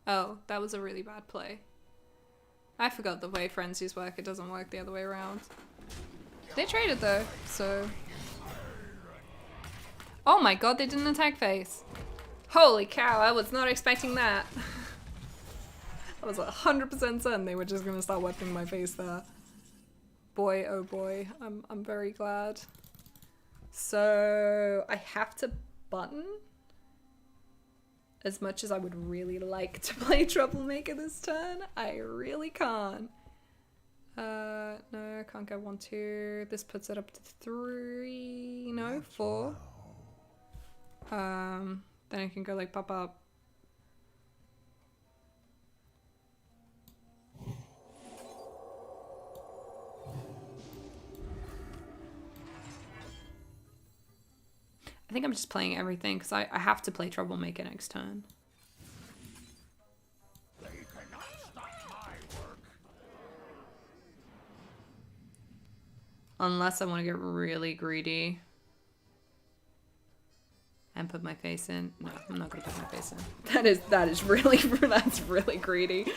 Oh, that was a really bad play. I forgot the way frenzies work. It doesn't work the other way around. They traded though, so... Oh my god, they didn't attack phase. Holy cow, I was not expecting that. I was 100% certain they were just gonna start weaping my face there. Boy, oh boy, I'm very glad. So, I have to button? As much as I would really like to play Troublemaker this turn, I really can't. No, I can't go 1, 2. This puts it up to 3. No, 4. Then I can go like pop up. I think I'm just playing everything because I have to play Troublemaker next turn. Unless I want to get really greedy and put my face in. No, I'm not gonna put my face in. That is really that's really greedy.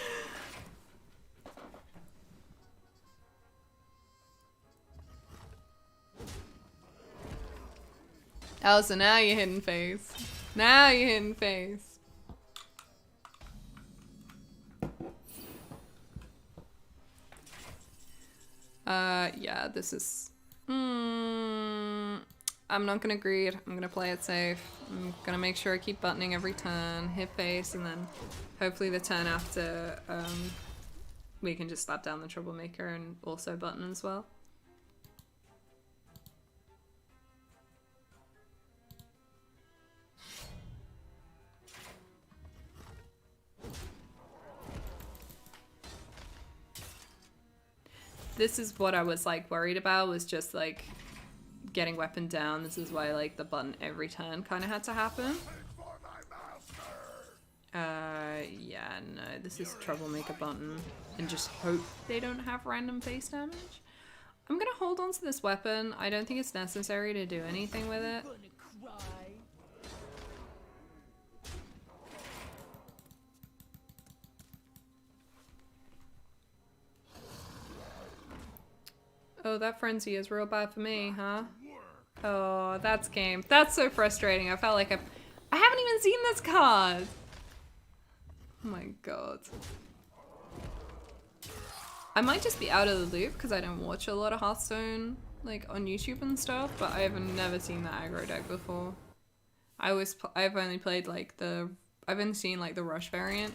Oh, so now you're hitting face. Now you're hitting face. Yeah, this is... I'm not gonna greed. I'm gonna play it safe. I'm gonna make sure I keep buttoning every turn, hit face, and then hopefully the turn after, we can just slap down the Troublemaker and also button as well. This is what I was like worried about, was just like getting weapon down. This is why like the button every turn kind of had to happen. Yeah, no, this is Troublemaker button and just hope they don't have random face damage. I'm gonna hold on to this weapon. I don't think it's necessary to do anything with it. Oh, that frenzy is real bad for me, huh? Oh, that's game. That's so frustrating. I felt like I haven't even seen this card. Oh my god. I might just be out of the loop because I don't watch a lot of Hearthstone like on YouTube and stuff, but I've never seen that aggro deck before. I've only played like I've only seen like the Rush variant.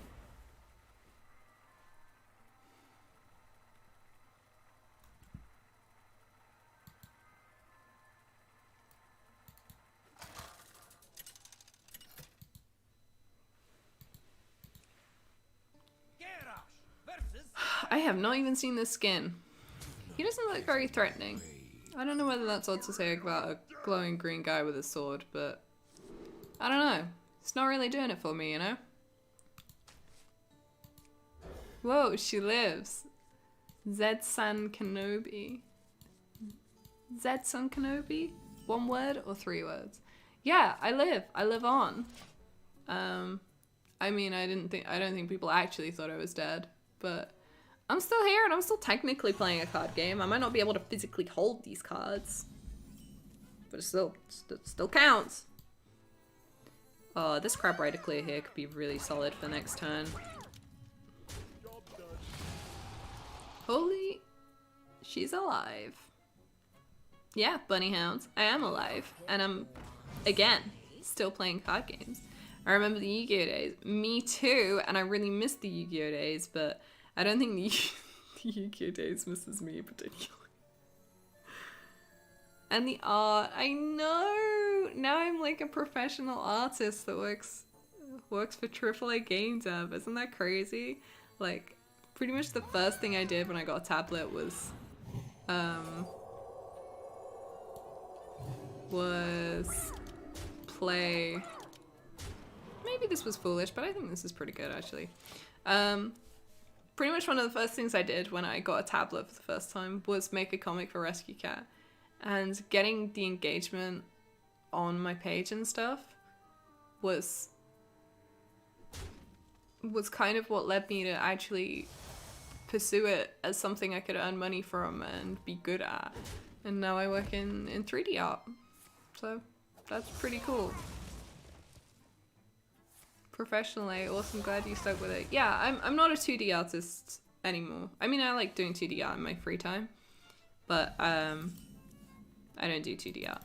I have not even seen this skin. He doesn't look very threatening. I don't know whether that's odd to say about a glowing green guy with a sword, but I don't know. It's not really doing it for me, you know? Whoa, she lives. Zed-san Kenobi. Zed-san Kenobi? 1 word or 3 words? Yeah, I live. I live on. I mean, I don't think people actually thought I was dead, but I'm still here and I'm still technically playing a card game. I might not be able to physically hold these cards, but it still counts. Oh, this Crab Rider clear here could be really solid for next turn. Holy, she's alive. Yeah, Bunny Hounds, I am alive, and I'm, again, still playing card games. I remember the Yu-Gi-Oh days. Me too, and I really missed the Yu-Gi-Oh days, but I don't think the Yu-Gi-Oh! Days misses me particularly. And the art, I know! Now I'm like a professional artist that works for AAA game dev. Isn't that crazy? Like, pretty much the first thing I did when I got a tablet was play. Maybe this was foolish, but I think this is pretty good actually. Pretty much one of the first things I did when I got a tablet for the first time was make a comic for Rescue Cat. And getting the engagement on my page and stuff was kind of what led me to actually pursue it as something I could earn money from and be good at. And now I work in 3D art. So that's pretty cool. Professionally, awesome, glad you stuck with it. Yeah, I'm not a 2D artist anymore. I mean, I like doing 2D art in my free time, but I don't do 2D art.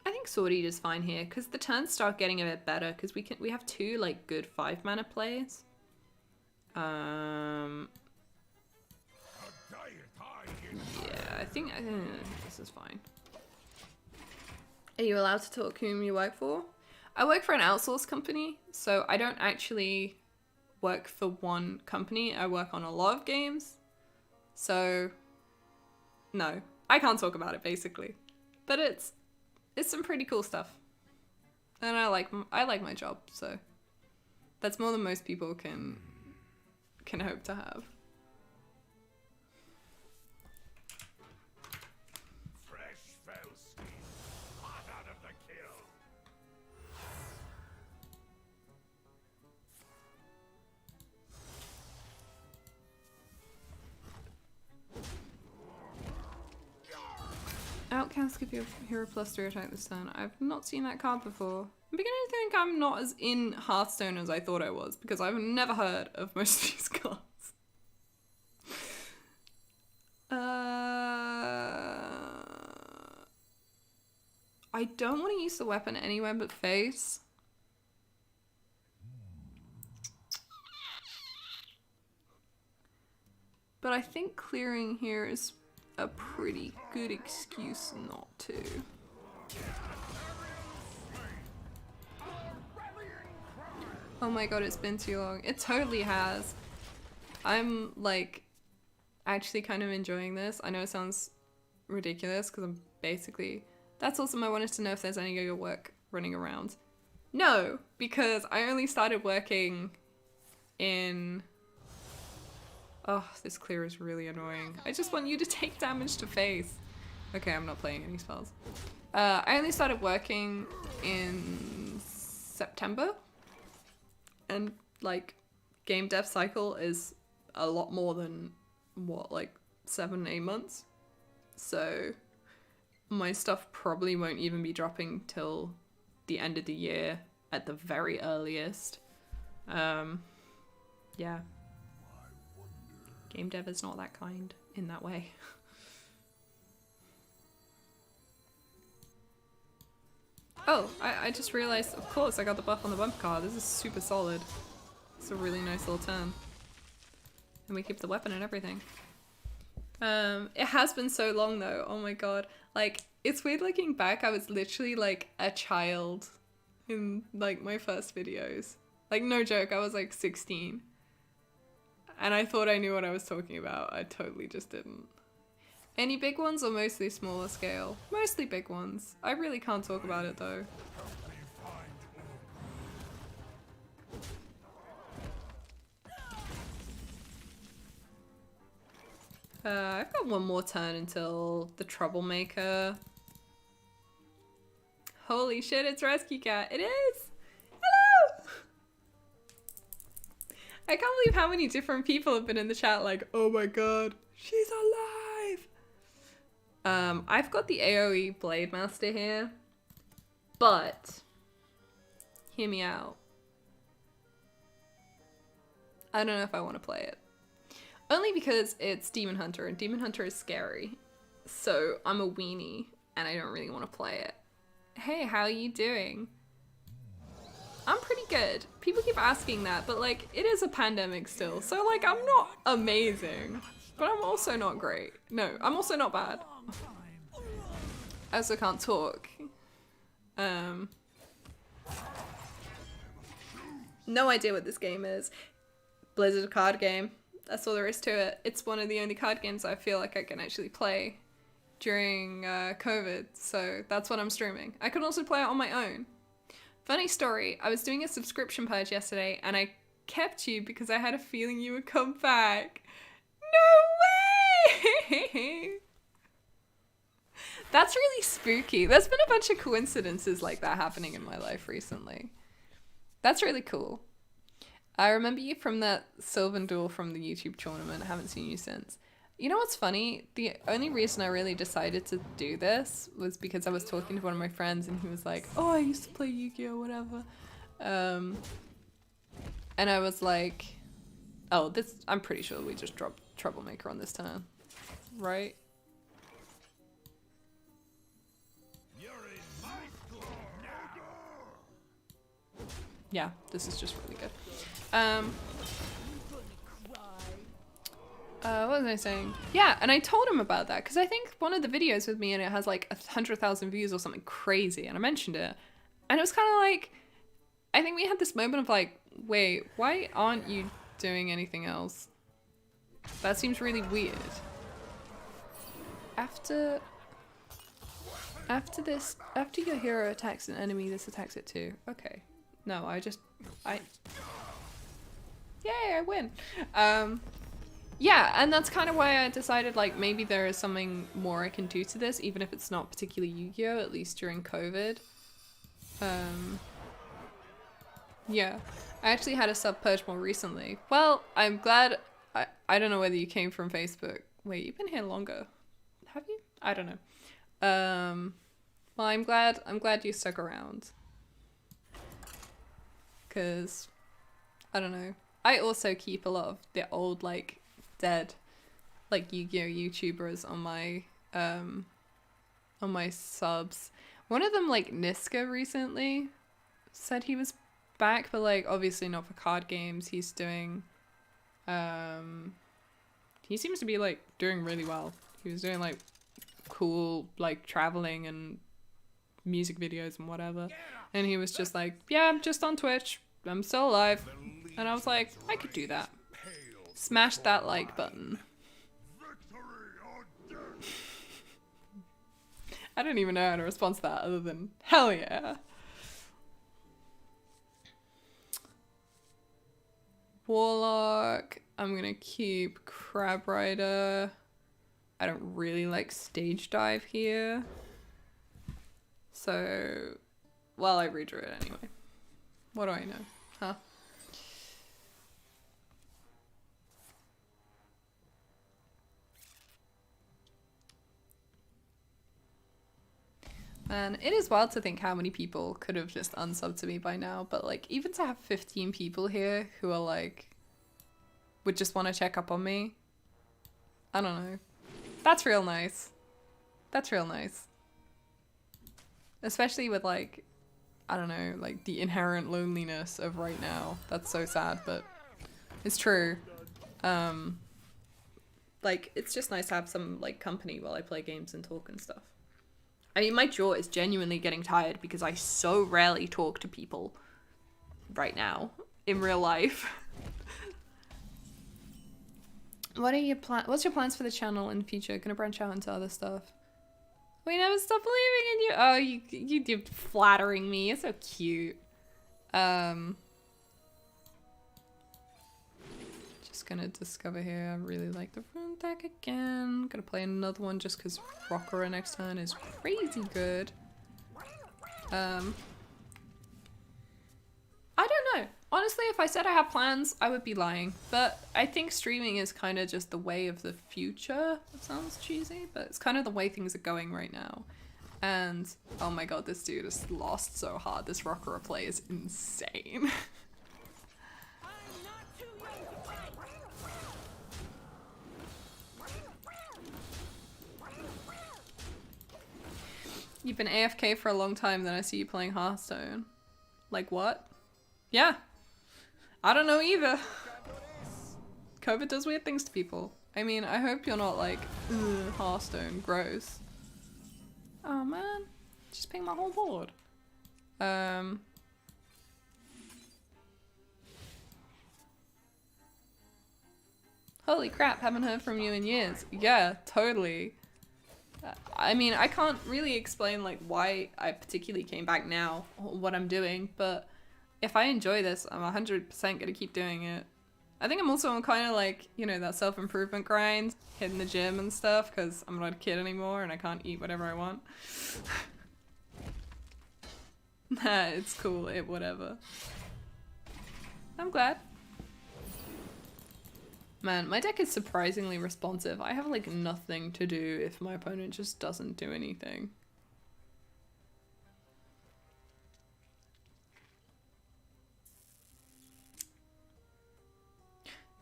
I think Sword Eater's fine here because the turns start getting a bit better because we have 2 like good 5 mana plays. Yeah, I think this is fine. Are you allowed to talk whom you work for? I work for an outsourced company, so I don't actually work for one company. I work on a lot of games. So, no, I can't talk about it basically. But it's some pretty cool stuff. And I like my job, so that's more than most people can hope to have. Outcast give you a hero plus 3 attack this turn. I've not seen that card before. I'm beginning to think I'm not as in Hearthstone as I thought I was because I've never heard of most of these cards. I don't want to use the weapon anywhere but face. But I think clearing here is a pretty good excuse not to. Oh my god, it's been too long. It totally has. I'm like actually kind of enjoying this. I know it sounds ridiculous because I'm basically... That's awesome. I wanted to know if there's any good work running around. No, because I only started working in... Oh, this clear is really annoying. I just want you to take damage to face. Okay, I'm not playing any spells. I only started working in September. And, like, game dev cycle is a lot more than, what, like 7-8 months? So, my stuff probably won't even be dropping till the end of the year at the very earliest. Yeah. Game dev is not that kind in that way. Oh, I just realized, of course, I got the buff on the bump card. This is super solid. It's a really nice little turn. And we keep the weapon and everything. It has been so long though, oh my god. Like, it's weird looking back, I was literally like a child in like my first videos. Like, no joke, I was like 16. And I thought I knew what I was talking about. I totally just didn't. Any big ones or mostly smaller scale? Mostly big ones. I really can't talk about it though. I've got one more turn until the troublemaker. Holy shit, it's Rescue Cat. It is! Hello! I can't believe how many different people have been in the chat like, oh my god, she's alive! I've got the AoE Blade Master here, but hear me out. I don't know if I want to play it. Only because it's Demon Hunter, and Demon Hunter is scary. So I'm a weenie, and I don't really want to play it. Hey, how are you doing? I'm pretty good. People keep asking that, but like, it is a pandemic still. So like, I'm not amazing, but I'm also not great. No, I'm also not bad. I also can't talk. No idea what this game is. Blizzard card game. That's all there is to it. It's one of the only card games I feel like I can actually play during COVID, so that's what I'm streaming. I could also play it on my own. Funny story, I was doing a subscription purge yesterday and I kept you because I had a feeling you would come back. No way! That's really spooky. There's been a bunch of coincidences like that happening in my life recently. That's really cool. I remember you from that Sylvan Duel from the YouTube tournament. I haven't seen you since. You know what's funny? The only reason I really decided to do this was because I was talking to one of my friends and he was like, oh, I used to play Yu-Gi-Oh! Whatever. And I was like, oh, I'm pretty sure we just dropped Troublemaker on this turn. Right? Yeah, this is just really good. What was I saying? Yeah, and I told him about that because I think one of the videos with me and it has like 100,000 views or something crazy, and I mentioned it, and it was kind of like, I think we had this moment of like, wait, why aren't you doing anything else? That seems really weird. After your hero attacks an enemy, this attacks it too. Okay. No, yay, I win. Yeah, and that's kind of why I decided like maybe there is something more I can do to this, even if it's not particularly Yu-Gi-Oh, at least during COVID. Yeah, I actually had a sub purge more recently. Well, I'm glad. I don't know whether you came from Facebook. Wait, you've been here longer, have you? I don't know. Well, I'm glad you stuck around. Cause I don't know. I also keep a lot of the old like dead like Yu-Gi-Oh YouTubers on my subs. One of them, like Niska, recently said he was back, but like obviously not for card games. He's doing he seems to be like doing really well. He was doing like cool like traveling and music videos and whatever, and he was just like, yeah, I'm just on Twitch, I'm still alive. And I was like, I could do that. Smash that like button. I don't even know how to respond to that other than hell yeah. Warlock. I'm gonna keep Crab Rider. I don't really like Stage Dive here. So, well, I redrew it anyway. What do I know? Huh? And it is wild to think how many people could have just unsubbed to me by now, but like even to have 15 people here who are like, would just want to check up on me. I don't know. That's real nice. That's real nice. Especially with like, I don't know, like the inherent loneliness of right now. That's so sad, but it's true. Like it's just nice to have some like company while I play games and talk and stuff. I mean, my jaw is genuinely getting tired because I so rarely talk to people right now in real life. What's your plans for the channel in the future? Gonna branch out into other stuff? We never stop believing in you. Oh, you're flattering me. You're so cute. Just gonna discover here. I really like the rune deck again. Gonna play another one just because Rockera next turn is crazy good. I don't know. Honestly, if I said I have plans, I would be lying. But I think streaming is kind of just the way of the future. That sounds cheesy, but it's kind of the way things are going right now. And oh my god, this dude is lost so hard. This Rockera play is insane. You've been AFK for a long time, then I see you playing Hearthstone. Like what? Yeah. I don't know either. COVID does weird things to people. I mean, I hope you're not like, ugh, Hearthstone, gross. Oh man, just ping my whole board. Holy crap, haven't heard from you in years. Yeah, totally. I mean, I can't really explain like why I particularly came back now, or what I'm doing, but if I enjoy this, I'm 100% gonna keep doing it. I think I'm also kind of like, you know, that self-improvement grind, hitting the gym and stuff, because I'm not a kid anymore and I can't eat whatever I want. Nah, it's cool, whatever. I'm glad. Man, my deck is surprisingly responsive. I have like nothing to do if my opponent just doesn't do anything.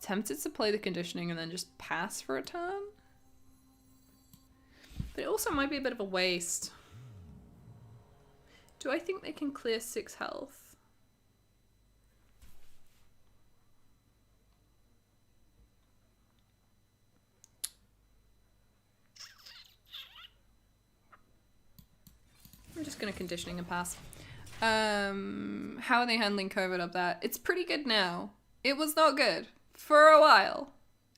Tempted to play the conditioning and then just pass for a turn. But it also might be a bit of a waste. Do I think they can clear 6 health? I'm just gonna conditioning and pass. How are they handling COVID up there? It's pretty good now. It was not good for a while.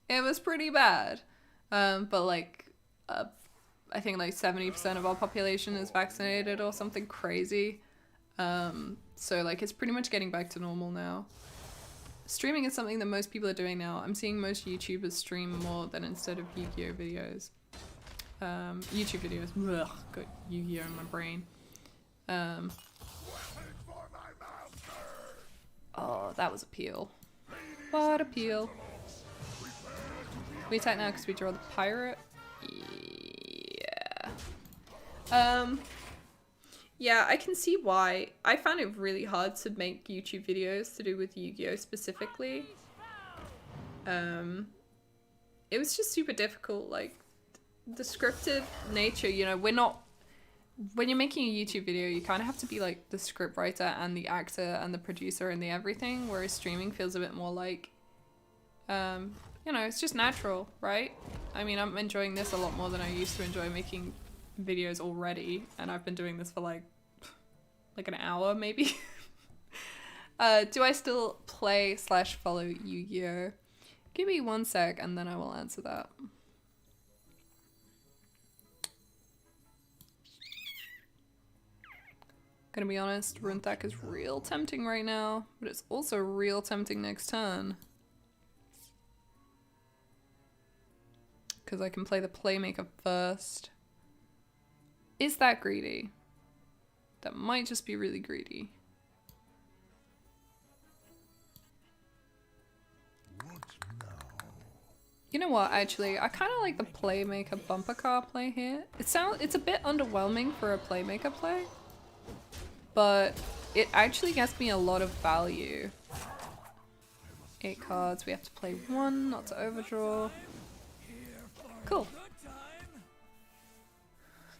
It was pretty bad. But like, I think like 70% of our population is vaccinated or something crazy. So like it's pretty much getting back to normal now. Streaming is something that most people are doing now. I'm seeing most YouTubers stream more than instead of Yu-Gi-Oh videos. YouTube videos. Ugh, got Yu-Gi-Oh in my brain. Oh, that was a peel. What a peel. We attack now because we draw the pirate? Yeah. Yeah, I can see why. I found it really hard to make YouTube videos to do with Yu-Gi-Oh specifically. It was just super difficult, like, the scripted nature, you know, we're not... When you're making a YouTube video, you kind of have to be, like, the script writer and the actor and the producer and the everything, whereas streaming feels a bit more like, you know, it's just natural, right? I mean, I'm enjoying this a lot more than I used to enjoy making videos already, and I've been doing this for, like an hour, maybe? Do I still play / follow Yu-Gi-Oh? Give me 1 sec, and then I will answer that. Gonna be honest, Runthak is real tempting right now, but it's also real tempting next turn. Because I can play the Playmaker first. Is that greedy? That might just be really greedy. You know what, actually, I kind of like the Playmaker bumper car play here. It's a bit underwhelming for a Playmaker play, but it actually gets me a lot of value. 8 cards, we have to play 1, not to overdraw. Cool.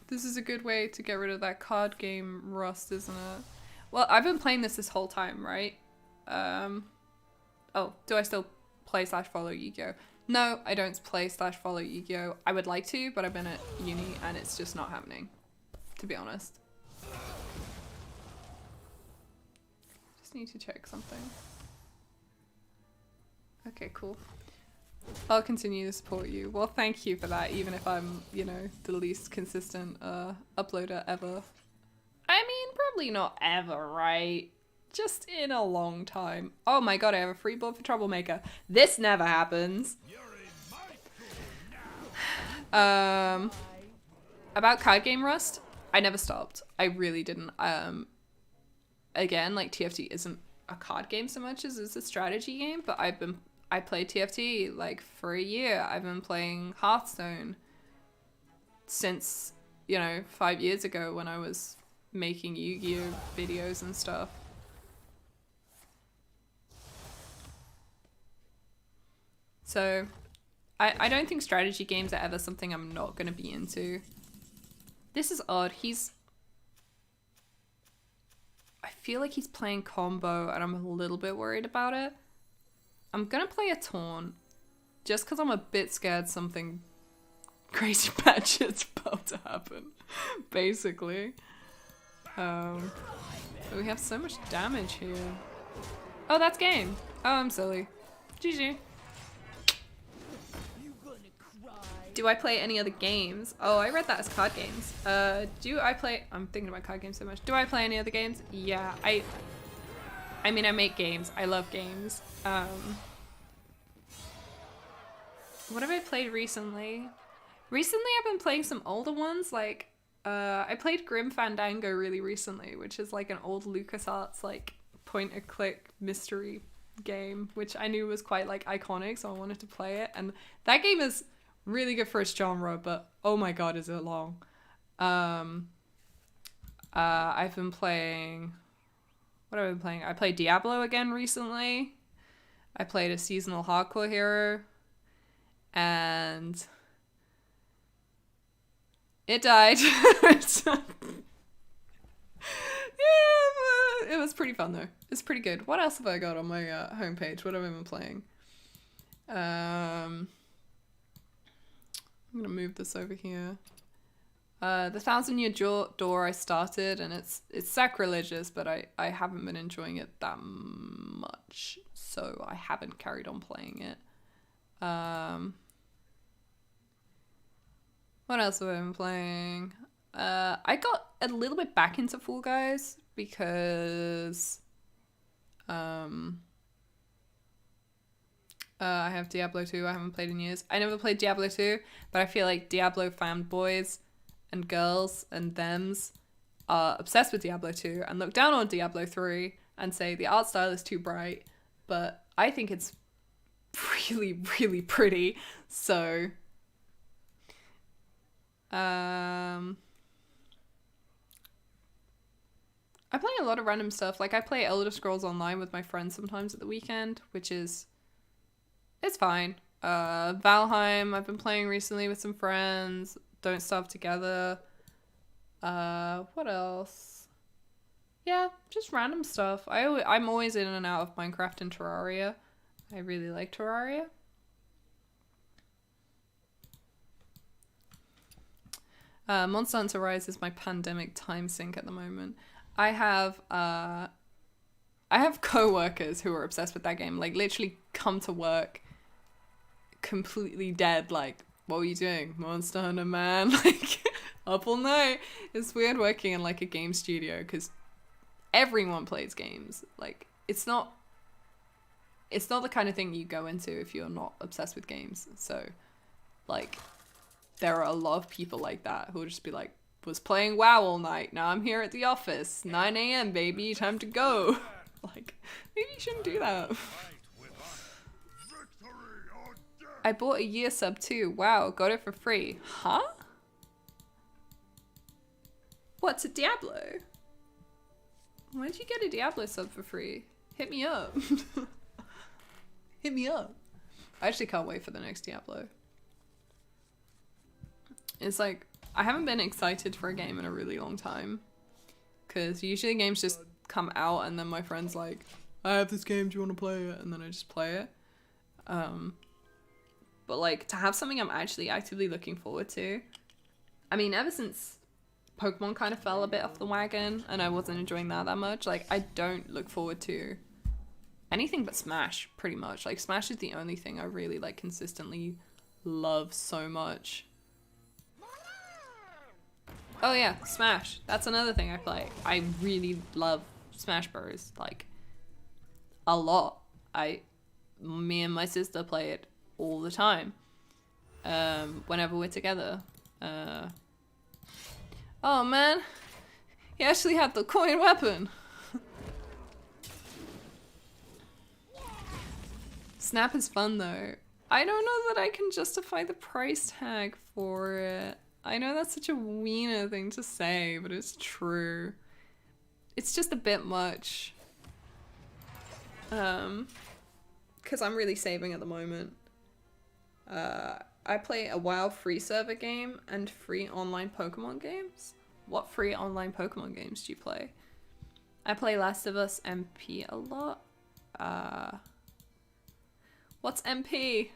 This is a good way to get rid of that card game rust, isn't it? Well, I've been playing this whole time, right? Oh, do I still play / follow Yu-Gi-Oh? No, I don't play / follow Yu-Gi-Oh. I would like to, but I've been at uni and it's just not happening, to be honest. Just need to check something. Okay, cool. I'll continue to support you. Well, thank you for that, even if I'm, you know, the least consistent uploader ever. I mean, probably not ever, right? Just in a long time. Oh my god, I have a free board for Troublemaker. This never happens. About card game rust, I never stopped. I really didn't. Again, like, TFT isn't a card game so much as it's a strategy game, but I played TFT like for a year. I've been playing Hearthstone since, you know, 5 years ago when I was making Yu-Gi-Oh videos and stuff. So I don't think strategy games are ever something I'm not going to be into. This is odd. feel like he's playing combo and I'm a little bit worried about it. I'm gonna play a taunt just because I'm a bit scared something crazy bad shit's about to happen, basically. But we have so much damage here. Oh, that's game. Oh, I'm silly. GG. Do I play any other games? Oh, I read that as card games. Do I play... I'm thinking about card games so much. Do I play any other games? Yeah, I mean, I make games. I love games. What have I played recently? Recently, I've been playing some older ones. Like, I played Grim Fandango really recently, which is like an old LucasArts, like, point-and-click mystery game, which I knew was quite, like, iconic, so I wanted to play it. And that game is... really good for its genre, but oh my god, is it long. I've been playing... What have I been playing? I played Diablo again recently. I played a seasonal hardcore hero. And... it died. Yeah, but it was pretty fun though. It's pretty good. What else have I got on my homepage? What have I been playing? I'm gonna move this over here. The 1,000-Year Door I started, and it's sacrilegious, but I haven't been enjoying it that much, so I haven't carried on playing it. What else have I been playing? I got a little bit back into Fall Guys because I have Diablo 2 I haven't played in years. I never played Diablo 2, but I feel like Diablo fanboys and girls and thems are obsessed with Diablo 2 and look down on Diablo 3 and say the art style is too bright, but I think it's really, really pretty. So, I play a lot of random stuff. Like, I play Elder Scrolls Online with my friends sometimes at the weekend, which is... it's fine. Valheim, I've been playing recently with some friends. Don't Starve Together. What else? Yeah, just random stuff. I'm always in and out of Minecraft and Terraria. I really like Terraria. Monster Hunter Rise is my pandemic time sink at the moment. I have co-workers who are obsessed with that game. Like, literally come to work completely dead, like, what were you doing? Monster Hunter, man. Like, up all night. It's weird working in, like, a game studio, because everyone plays games. Like, it's not the kind of thing you go into if you're not obsessed with games. So, like, there are a lot of people like that who will just be like, was playing WoW all night, now I'm here at the office, 9 a.m. baby, time to go. Like, maybe you shouldn't do that. I bought a year sub too. Wow, got it for free. Huh? What, to Diablo? Why'd you get a Diablo sub for free? Hit me up. Hit me up. I actually can't wait for the next Diablo. It's like, I haven't been excited for a game in a really long time. Because usually games just come out and then my friend's like, I have this game, do you want to play it? And then I just play it. But like, to have something I'm actually actively looking forward to. I mean, ever since Pokemon kind of fell a bit off the wagon and I wasn't enjoying that much, like, I don't look forward to anything but Smash, pretty much. Like, Smash is the only thing I really, like, consistently love so much. Oh yeah, Smash. That's another thing I play. I really love Smash Bros. Like, a lot. Me and my sister play it all the time. Whenever we're together. Oh man, he actually had the coin weapon. Snap is fun though. I don't know that I can justify the price tag for it. I know that's such a wiener thing to say, but it's true. It's just a bit much. Because I'm really saving at the moment. I play a WoW free server game and free online Pokemon games. What free online Pokemon games do you play? I play Last of Us MP a lot. What's MP?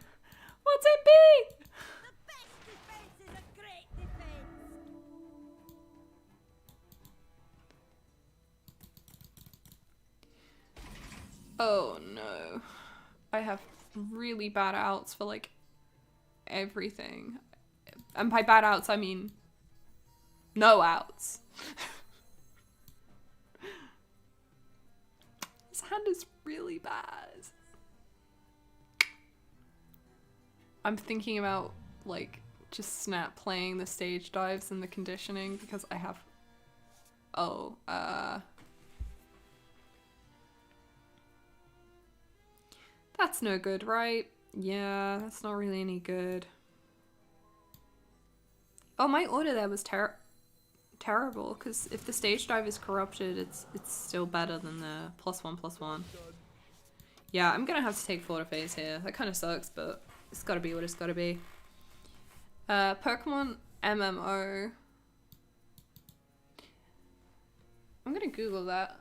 What's MP? The best defense is a great defense. Oh no. I have really bad outs for like everything. And by bad outs I mean no outs. This hand is really bad. I'm thinking about like just snap playing the stage dives and the conditioning because I have that's no good, right? Yeah, that's not really any good. Oh, my order there was terrible because if the stage dive is corrupted, it's still better than the +1/+1. Yeah, I'm gonna have to take Fortify phase here. That kind of sucks, but it's gotta be what it's gotta be. Pokemon MMO. I'm gonna Google that.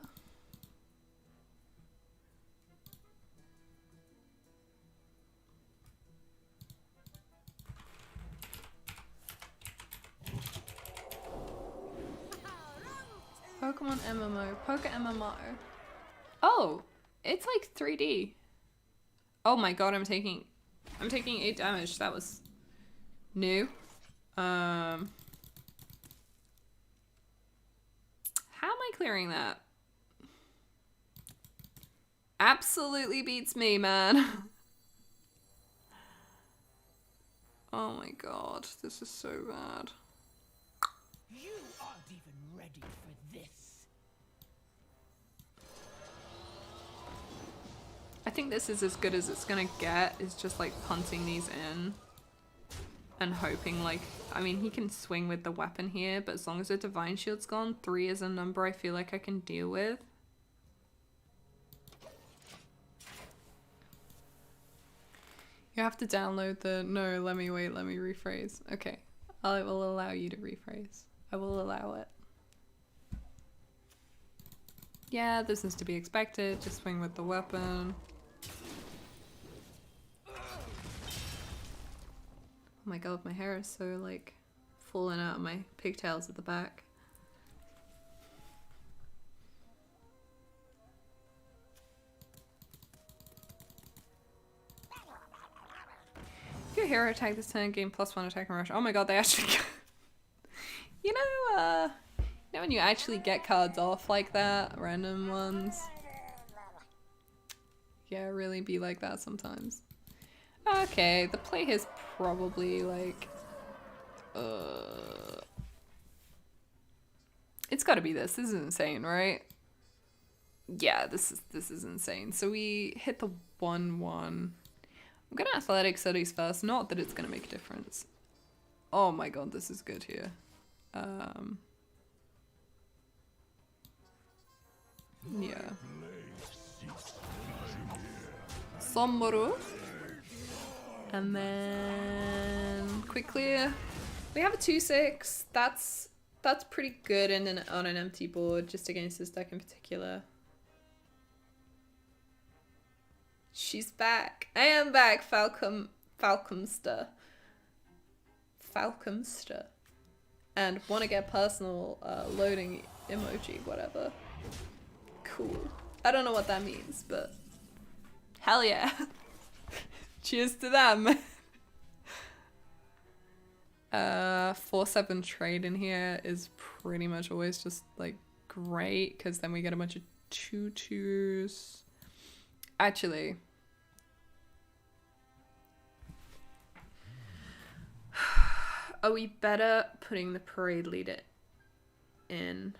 Pokemon MMO. Poke MMO. Oh, it's like 3D. Oh my god, I'm taking 8 damage. That was new. How am I clearing that? Absolutely beats me, man. Oh my god, this is so bad. You aren't even ready for this. I think this is as good as it's gonna get, is just like punting these in and hoping like, I mean he can swing with the weapon here, but as long as the Divine Shield's gone, 3 is a number I feel like I can deal with. You have to download the, no, let me rephrase. Okay, I will allow you to rephrase. I will allow it. Yeah, this is to be expected, just swing with the weapon. Oh my god, my hair is so like falling out of my pigtails at the back. If your hero attack this turn, gain +1 attack and rush. Oh my god, they actually you know when you actually get cards off like that, random ones? Yeah, really be like that sometimes. Okay, the play is probably like it's gotta be this. This is insane, right? Yeah, this is insane. So we hit the 1/1. I'm gonna athletic studies first, not that it's gonna make a difference. Oh my god, this is good here. Yeah. Somoru. And then quick clear. We have a 2/6. That's pretty good on an empty board, just against this deck in particular. She's back. I am back, Falcomster. And wanna get personal loading emoji, whatever. Cool. I don't know what that means, but hell yeah. Cheers to them. 4/7 trade in here is pretty much always just like great, because then we get a bunch of 2/2s. Actually, are we better putting the parade leader in?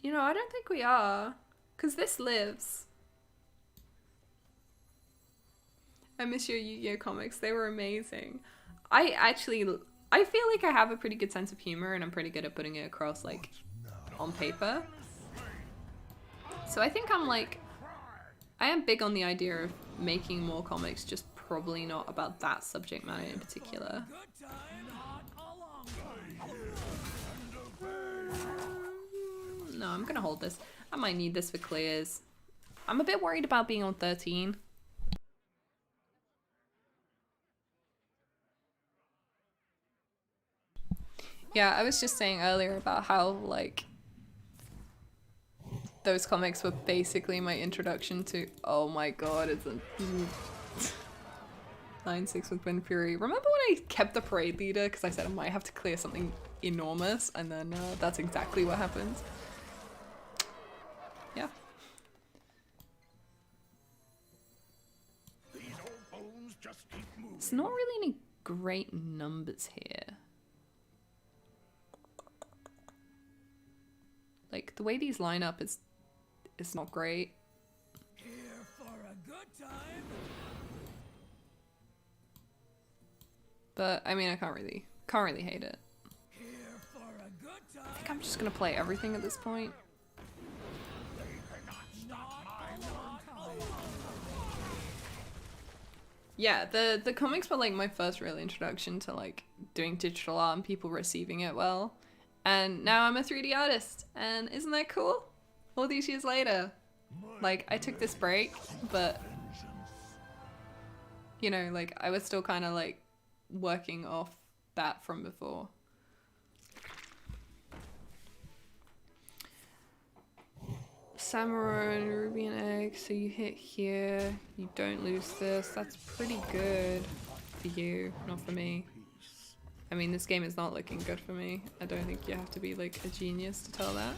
You know, I don't think we are, because this lives. I miss your Yu-Gi-Oh comics. They were amazing. I feel like I have a pretty good sense of humor, and I'm pretty good at putting it across, like, on paper. So I think I am big on the idea of making more comics, just probably not about that subject matter in particular. No, I'm gonna hold this. I might need this for clears. I'm a bit worried about being on 13. Yeah, I was just saying earlier about how, like, those comics were basically my introduction to, oh my god, it's a 9-6 with Wind Fury. Remember when I kept the parade leader because I said I might have to clear something enormous, and then that's exactly what happens. Yeah. These old bones just keep moving. It's not really any great numbers here. Like, the way these line up is not great. Here for a good time. But I mean, I can't really hate it. Here for a good time. I think I'm just gonna play everything at this point. Yeah, the comics were like my first real introduction to like doing digital art and people receiving it well. And now I'm a 3D artist, and isn't that cool? All these years later. Like, I took this break, but you know, like I was still kind of like working off that from before. Samurai and Ruby and Egg, so you hit here, you don't lose this. That's pretty good for you, not for me. I mean, this game is not looking good for me. I don't think you have to be like a genius to tell that.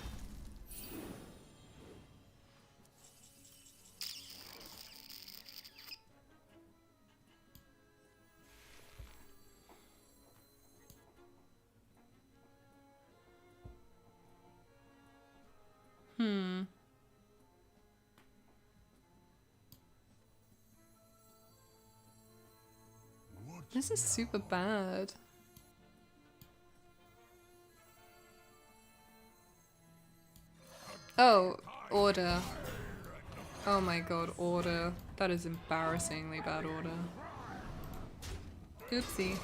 This is super bad. Oh, order. Oh my god, order. That is embarrassingly bad order. Oopsie.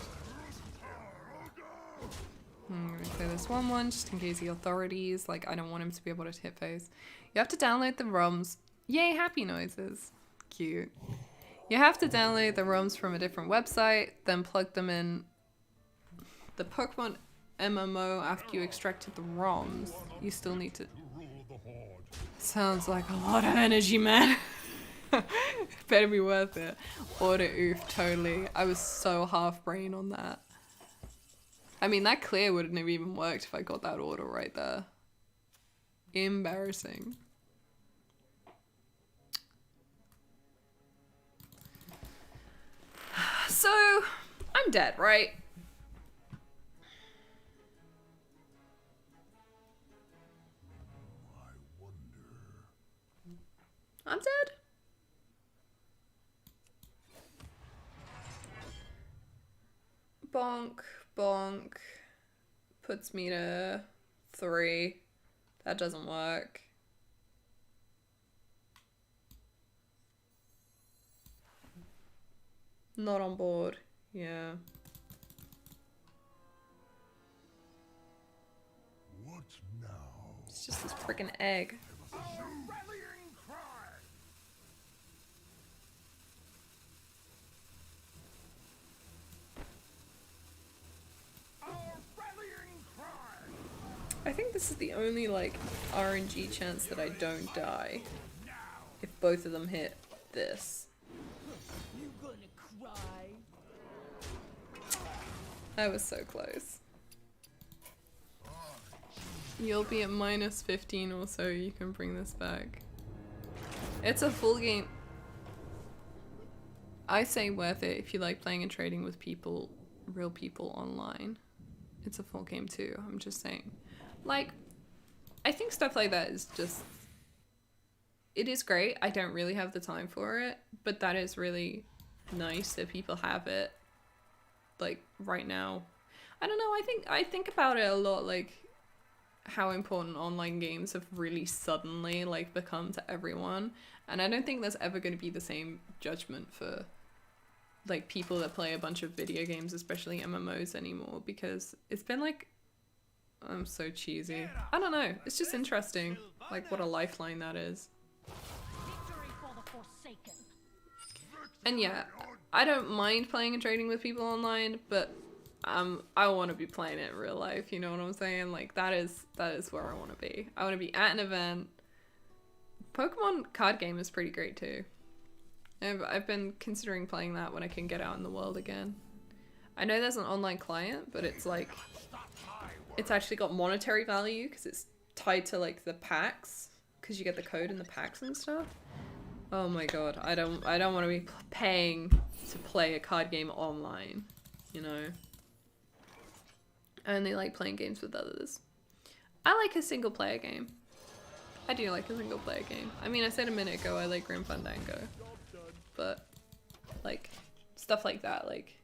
I'm gonna clear this one just in case the authorities, like, I don't want him to be able to hit phase. You have to download the ROMs. Yay, happy noises. Cute. You have to download the ROMs from a different website, then plug them in the Pokemon MMO after you extracted the ROMs. You still need to... Sounds like a lot of energy, man. Better be worth it. Order oof, totally. I was so half brain on that. I mean, that clear wouldn't have even worked if I got that order right there. Embarrassing. So, I'm dead, right? I'm dead? Bonk, bonk. Puts me to 3. That doesn't work. Not on board. Yeah. What now? It's just this freaking egg. Rallying cry. Our rallying cry. I think this is the only, like, RNG chance that I don't die. If both of them hit this. You gonna cry? I was so close. You'll be at minus 15 or so, you can bring this back. It's a full game. I say worth it if you like playing and trading with people, real people online. It's a full game too, I'm just saying. Like, I think stuff like that is just... It is great, I don't really have the time for it, but that is really nice that people have it, like, right now. I don't know, I think about it a lot, like, how important online games have really suddenly, like, become to everyone. And I don't think there's ever going to be the same judgment for, like, people that play a bunch of video games, especially MMOs anymore, because it's been, like, I'm so cheesy. I don't know. It's just interesting, like what a lifeline that is. Victory for the Forsaken. And yeah, I don't mind playing and trading with people online, but I want to be playing it in real life. You know what I'm saying? Like that is where I want to be. I want to be at an event. Pokemon card game is pretty great too. I've been considering playing that when I can get out in the world again. I know there's an online client, but it's like, it's actually got monetary value because it's tied to like the packs, because you get the code in the packs and stuff. Oh my god, I don't want to be paying to play a card game online, you know. I only like playing games with others. I like a single player game. I do like a single player game. I mean, I said a minute ago I like Grim Fandango, but like stuff like that, like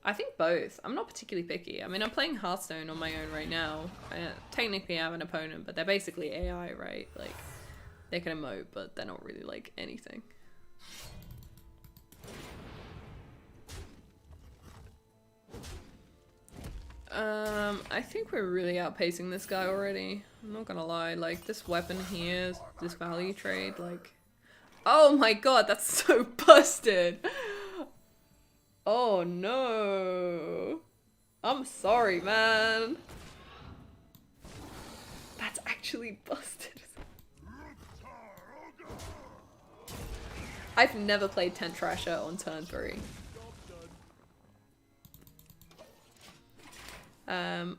I think both. I'm not particularly picky. I mean, I'm playing Hearthstone on my own right now. I technically have an opponent, but they're basically AI, right? Like they can emote, but they're not really like anything. I think we're really outpacing this guy already. I'm not gonna lie, like this weapon here, this value trade, like, oh my god, that's so busted. Oh no. I'm sorry, man. That's actually busted. I've never played Tent Trasher on turn 3.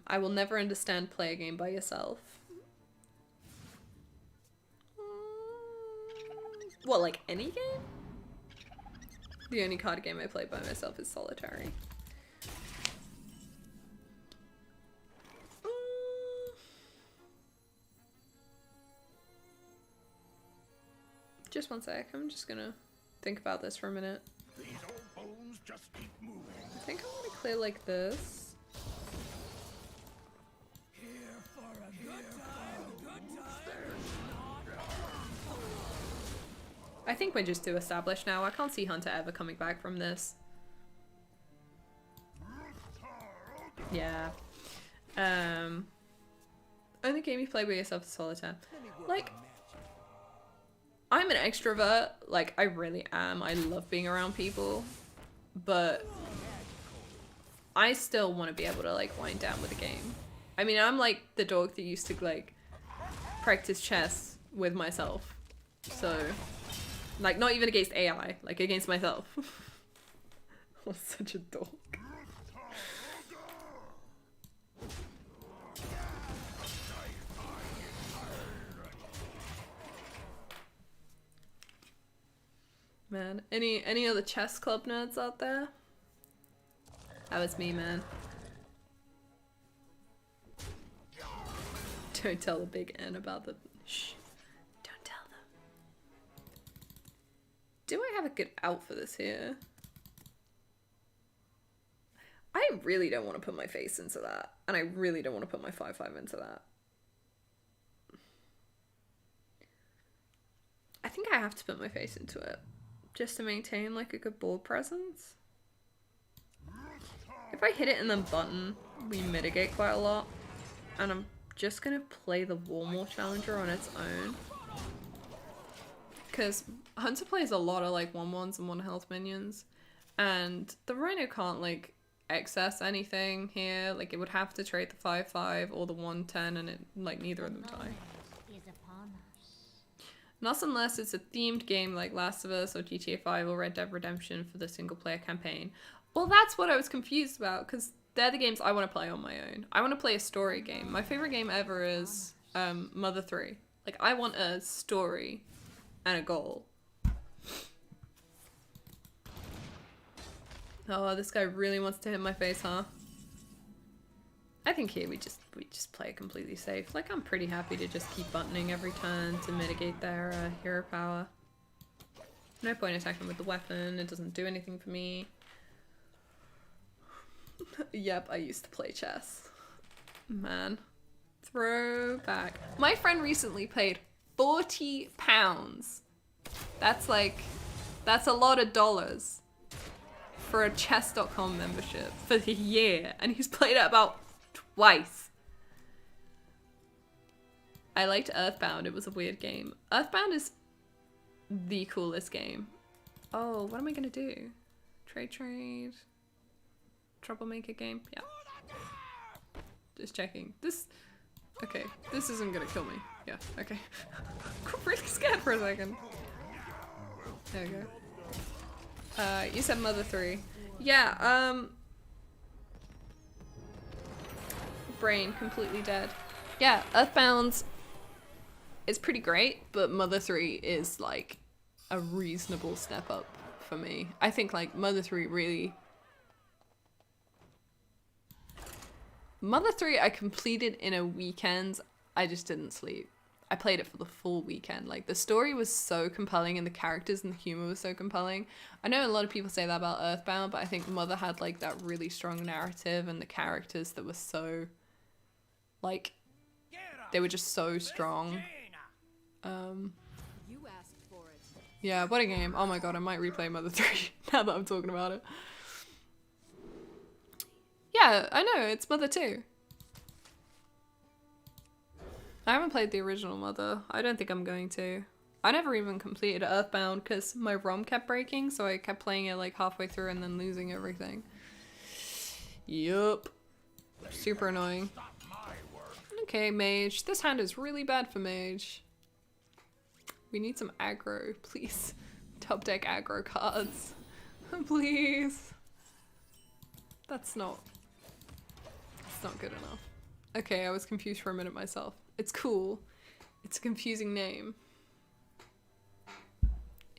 I will never understand play a game by yourself. What, like any game? The only card game I play by myself is Solitary. Just one sec, I'm just gonna think about this for a minute. These old bones just keep moving. I think I want to clear like this. Here for a good time. I think we're just too established now. I can't see Hunter ever coming back from this. Yeah. Only game you play by yourself is Solitaire. Like, I'm an extrovert. Like, I really am. I love being around people. But I still want to be able to, like, wind down with a game. I mean, I'm like the dog that used to, like, practice chess with myself. So... like, not even against AI, like against myself. I'm such a dog. Man, any other chess club nerds out there? That was me, man. Don't tell the big N about the... Shh. Don't tell them. Do I have a good out for this here? I really don't want to put my face into that. And I really don't want to put my 5/5 into that. I think I have to put my face into it. Just to maintain like a good board presence. If I hit it and then button, we mitigate quite a lot. And I'm just gonna play the Warmore Challenger on its own. Because Hunter plays a lot of like 1/1s and 1 health minions. And the Rhino can't like access anything here. Like it would have to trade the 5/5 or the 1/10 and it like neither of them die. Is upon us. Not unless it's a themed game like Last of Us or GTA 5 or Red Dead Redemption for the single player campaign. Well, that's what I was confused about, because they're the games I want to play on my own. I want to play a story game. My favorite game ever is Mother 3. Like, I want a story and a goal. Oh, this guy really wants to hit my face, huh? I think here we just play it completely safe. Like, I'm pretty happy to just keep buttoning every turn to mitigate their hero power. No point attacking with the weapon. It doesn't do anything for me. Yep, I used to play chess. Man. Throwback. My friend recently paid £40. That's a lot of dollars for a chess.com membership for the year. And he's played it about twice. I liked Earthbound. It was a weird game. Earthbound is the coolest game. Oh, what am I gonna do? Trade. Troublemaker game. Yeah. Just checking. This. Okay, this isn't gonna kill me. Yeah. Okay. Got really scared for a second. There we go. You said Mother 3. Yeah. Brain completely dead. Yeah, Earthbound is pretty great, but Mother 3 is like a reasonable step up for me. I think like Mother 3 really... Mother 3 I completed in a weekend. I just didn't sleep. I played it for the full weekend. Like the story was so compelling and the characters and the humor was so compelling. I know a lot of people say that about Earthbound, but I think Mother had like that really strong narrative and the characters that were so like they were just so strong. You asked for it. Yeah, what a game. Oh my god, I might replay Mother 3 now that I'm talking about it. Yeah, I know, it's Mother 2. I haven't played the original Mother. I don't think I'm going to. I never even completed Earthbound because my ROM kept breaking, so I kept playing it like halfway through and then losing everything. Yup. Super annoying. Okay, Mage. This hand is really bad for Mage. We need some aggro, please. Top deck aggro cards. Please. That's not good enough. Okay, I was confused for a minute myself. It's cool. It's a confusing name.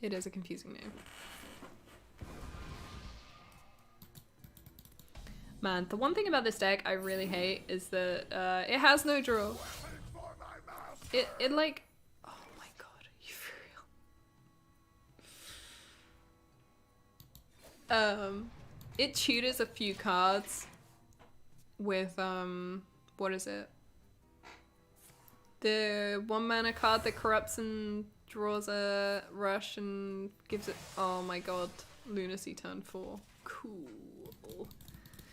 It is a confusing name. Man, the one thing about this deck I really hate is that it has no draw. It like... Oh my god, are you for real? It tutors a few cards with, what is it? The 1 mana card that corrupts and draws a rush and gives it... Oh my god, Lunacy turn 4. Cool.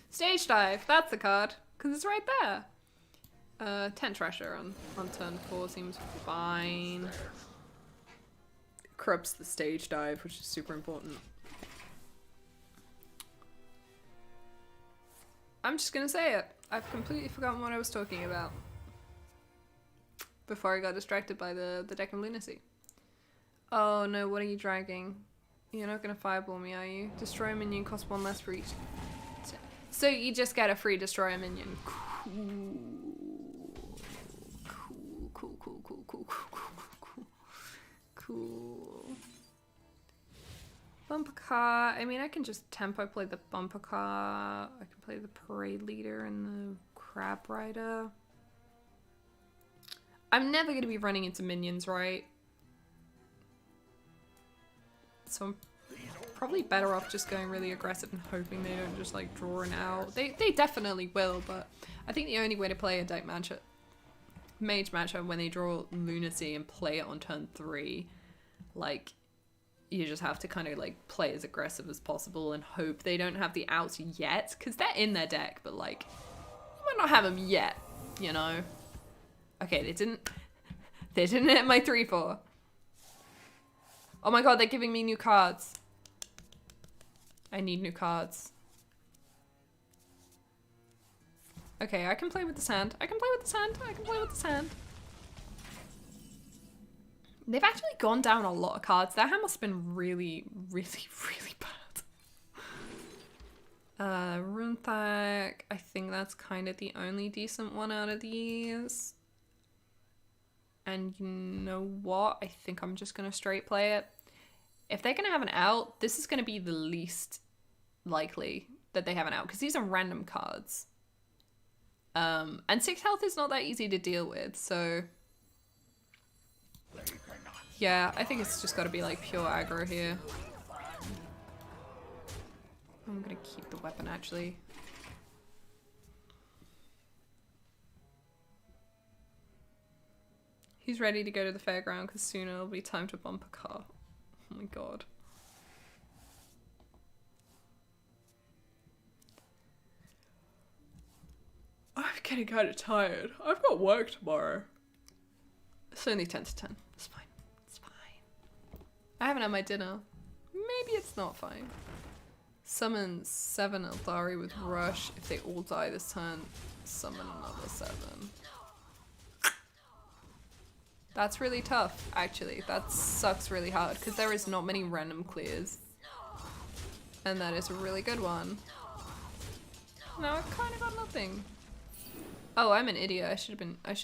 Stage Dive, that's the card, because it's right there. Tent Trasher on turn 4 seems fine. Corrupts the Stage Dive, which is super important. I'm just gonna say it. I've completely forgotten what I was talking about before I got distracted by the deck of Lunacy. Oh no, what are you dragging? You're not gonna fireball me, are you? Destroy a minion costs 1 less for each. So you just get a free destroy a minion. Cool. Bumper car. I mean, I can just tempo play the bumper car. I can play the parade leader and the crab rider. I'm never going to be running into minions, right? So I'm probably better off just going really aggressive and hoping they don't just like draw an out. They definitely will, but I think the only way to play a deck matchup, Mage matchup, when they draw Lunacy and play it on turn 3, like, you just have to kind of like play as aggressive as possible and hope they don't have the outs yet, because they're in their deck, but like, you might not have them yet, you know? Okay, they didn't hit my 3/4. Oh my god, they're giving me new cards. I need new cards. Okay, I can play with this hand. I can play with this hand. I can play with this hand. They've actually gone down a lot of cards. That hand must have been really, really, really bad. Runethag. I think that's kind of the only decent one out of these. And you know what? I think I'm just going to straight play it. If they're going to have an out, this is going to be the least likely that they have an out, because these are random cards. And 6 health is not that easy to deal with, so... Yeah, I think it's just got to be like pure aggro here. I'm going to keep the weapon, actually. He's ready to go to the fairground because soon it'll be time to bump a car. Oh my god. I'm getting kind of tired. I've got work tomorrow. It's only 10 to 10. It's fine. It's fine. I haven't had my dinner. Maybe it's not fine. Summon 7 Eldari with Rush. If they all die this turn, summon another 7. That's really tough, actually. That sucks really hard, because there is not many random clears. And that is a really good one. No, I kind of got nothing. Oh, I'm an idiot. I should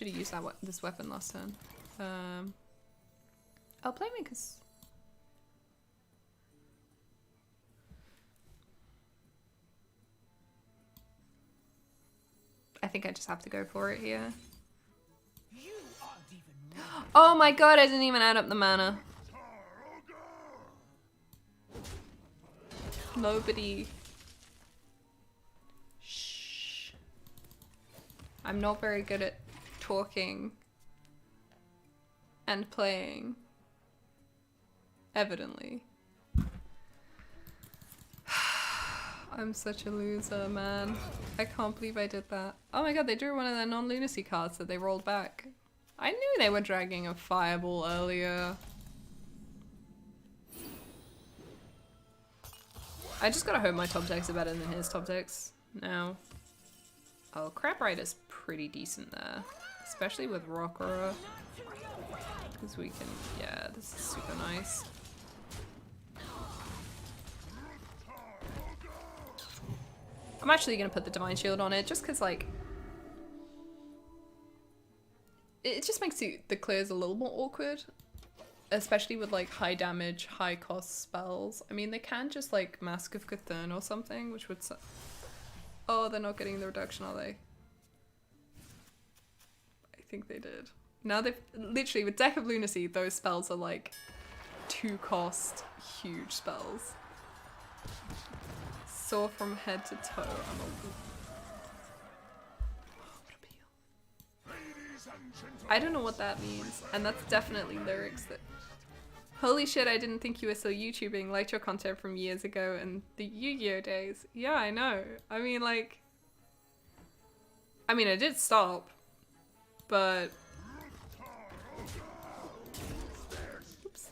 have used this weapon last turn. Oh, playmakers. I think I just have to go for it here. You aren't even ready. Oh my god, I didn't even add up the mana. Nobody. Shh. I'm not very good at talking and playing. Evidently. I'm such a loser, man. I can't believe I did that. Oh my god, they drew one of their non-lunacy cards that they rolled back. I knew they were dragging a fireball earlier. I just gotta hope my top decks are better than his top decks now. Oh, Crab Rider's pretty decent there. Especially with Rockerer. Because we can, yeah, this is super nice. I'm actually gonna put the Divine Shield on it just because, like, it just makes the clears a little more awkward. Especially with, like, high damage, high cost spells. I mean, they can just, like, Mask of Cthulhu or something, which would... Oh, they're not getting the reduction, are they? I think they did. Now they've... Literally, with Deck of Lunacy, those spells are, like, 2-cost, huge spells. Sore from head to toe. I don't know what that means, and that's definitely lyrics that... Holy shit, I didn't think you were still YouTubing. Liked your content from years ago and the Yu-Gi-Oh days. Yeah, I know. I mean, like... I mean, I did stop, but... Oops.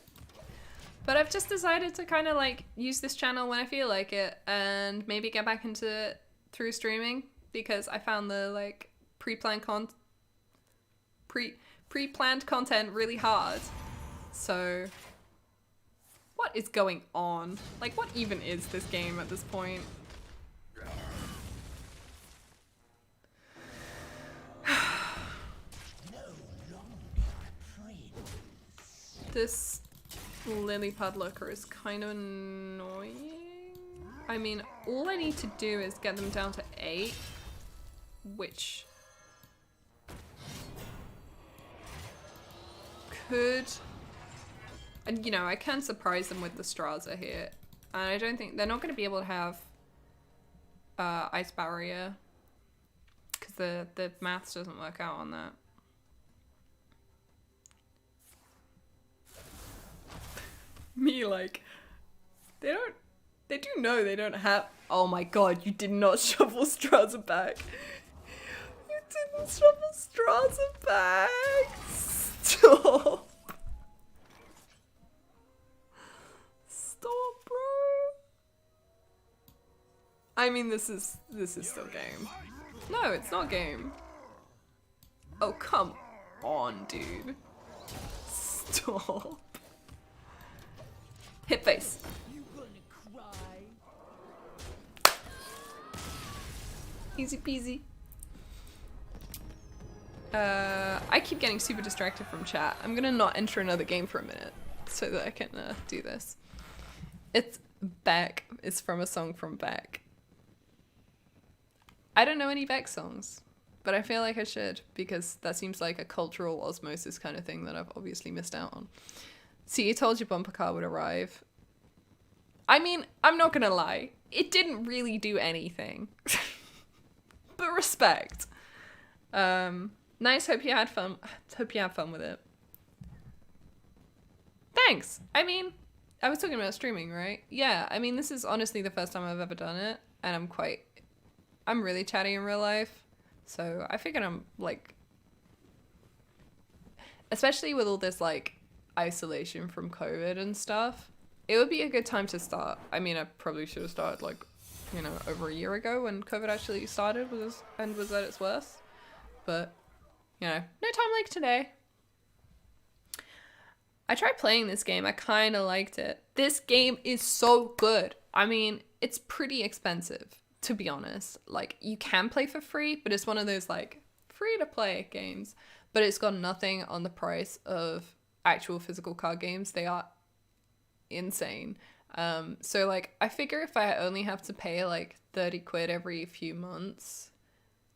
But I've just decided to kind of, like, use this channel when I feel like it, and maybe get back into it through streaming, because I found the, like, pre-planned content really hard. So... What is going on? Like, what even is this game at this point? This Lily-Pad Lurker is kind of annoying. I mean, all I need to do is get them down to 8, which could... And, you know, I can surprise them with the Straza here. And I don't think... They're not going to be able to have Ice Barrier. Because the maths doesn't work out on that. Me, like... They do know they don't have... Oh my god, you did not shuffle Straza back. You didn't shuffle Straza back. Stop. Stop, bro. I mean, this is still game. No, it's not game. Oh, come on, dude. Stop. Hit face. You gonna cry? Easy peasy. I keep getting super distracted from chat. I'm gonna not enter another game for a minute so that I can do this. It's Beck. It's from a song from Beck. I don't know any Beck songs, but I feel like I should, because that seems like a cultural osmosis kind of thing that I've obviously missed out on. See, you told you bumper car would arrive. I mean, I'm not gonna lie. It didn't really do anything. But respect. Nice, hope you had fun. Hope you had fun with it. Thanks. I mean, I was talking about streaming, right? Yeah, I mean, this is honestly the first time I've ever done it, and I'm really chatty in real life, so I figured I'm, like... especially with all this like isolation from COVID and stuff, it would be a good time to start. I mean, I probably should have started like, you know, over a year ago when COVID actually started was at its worst. But, you know, no time like today. I tried playing this game. I kind of liked it. This game is so good. I mean, it's pretty expensive, to be honest. Like, you can play for free, but it's one of those like free to play games. But it's got nothing on the price of actual physical card games. They are insane. So like, I figure if I only have to pay like 30 quid every few months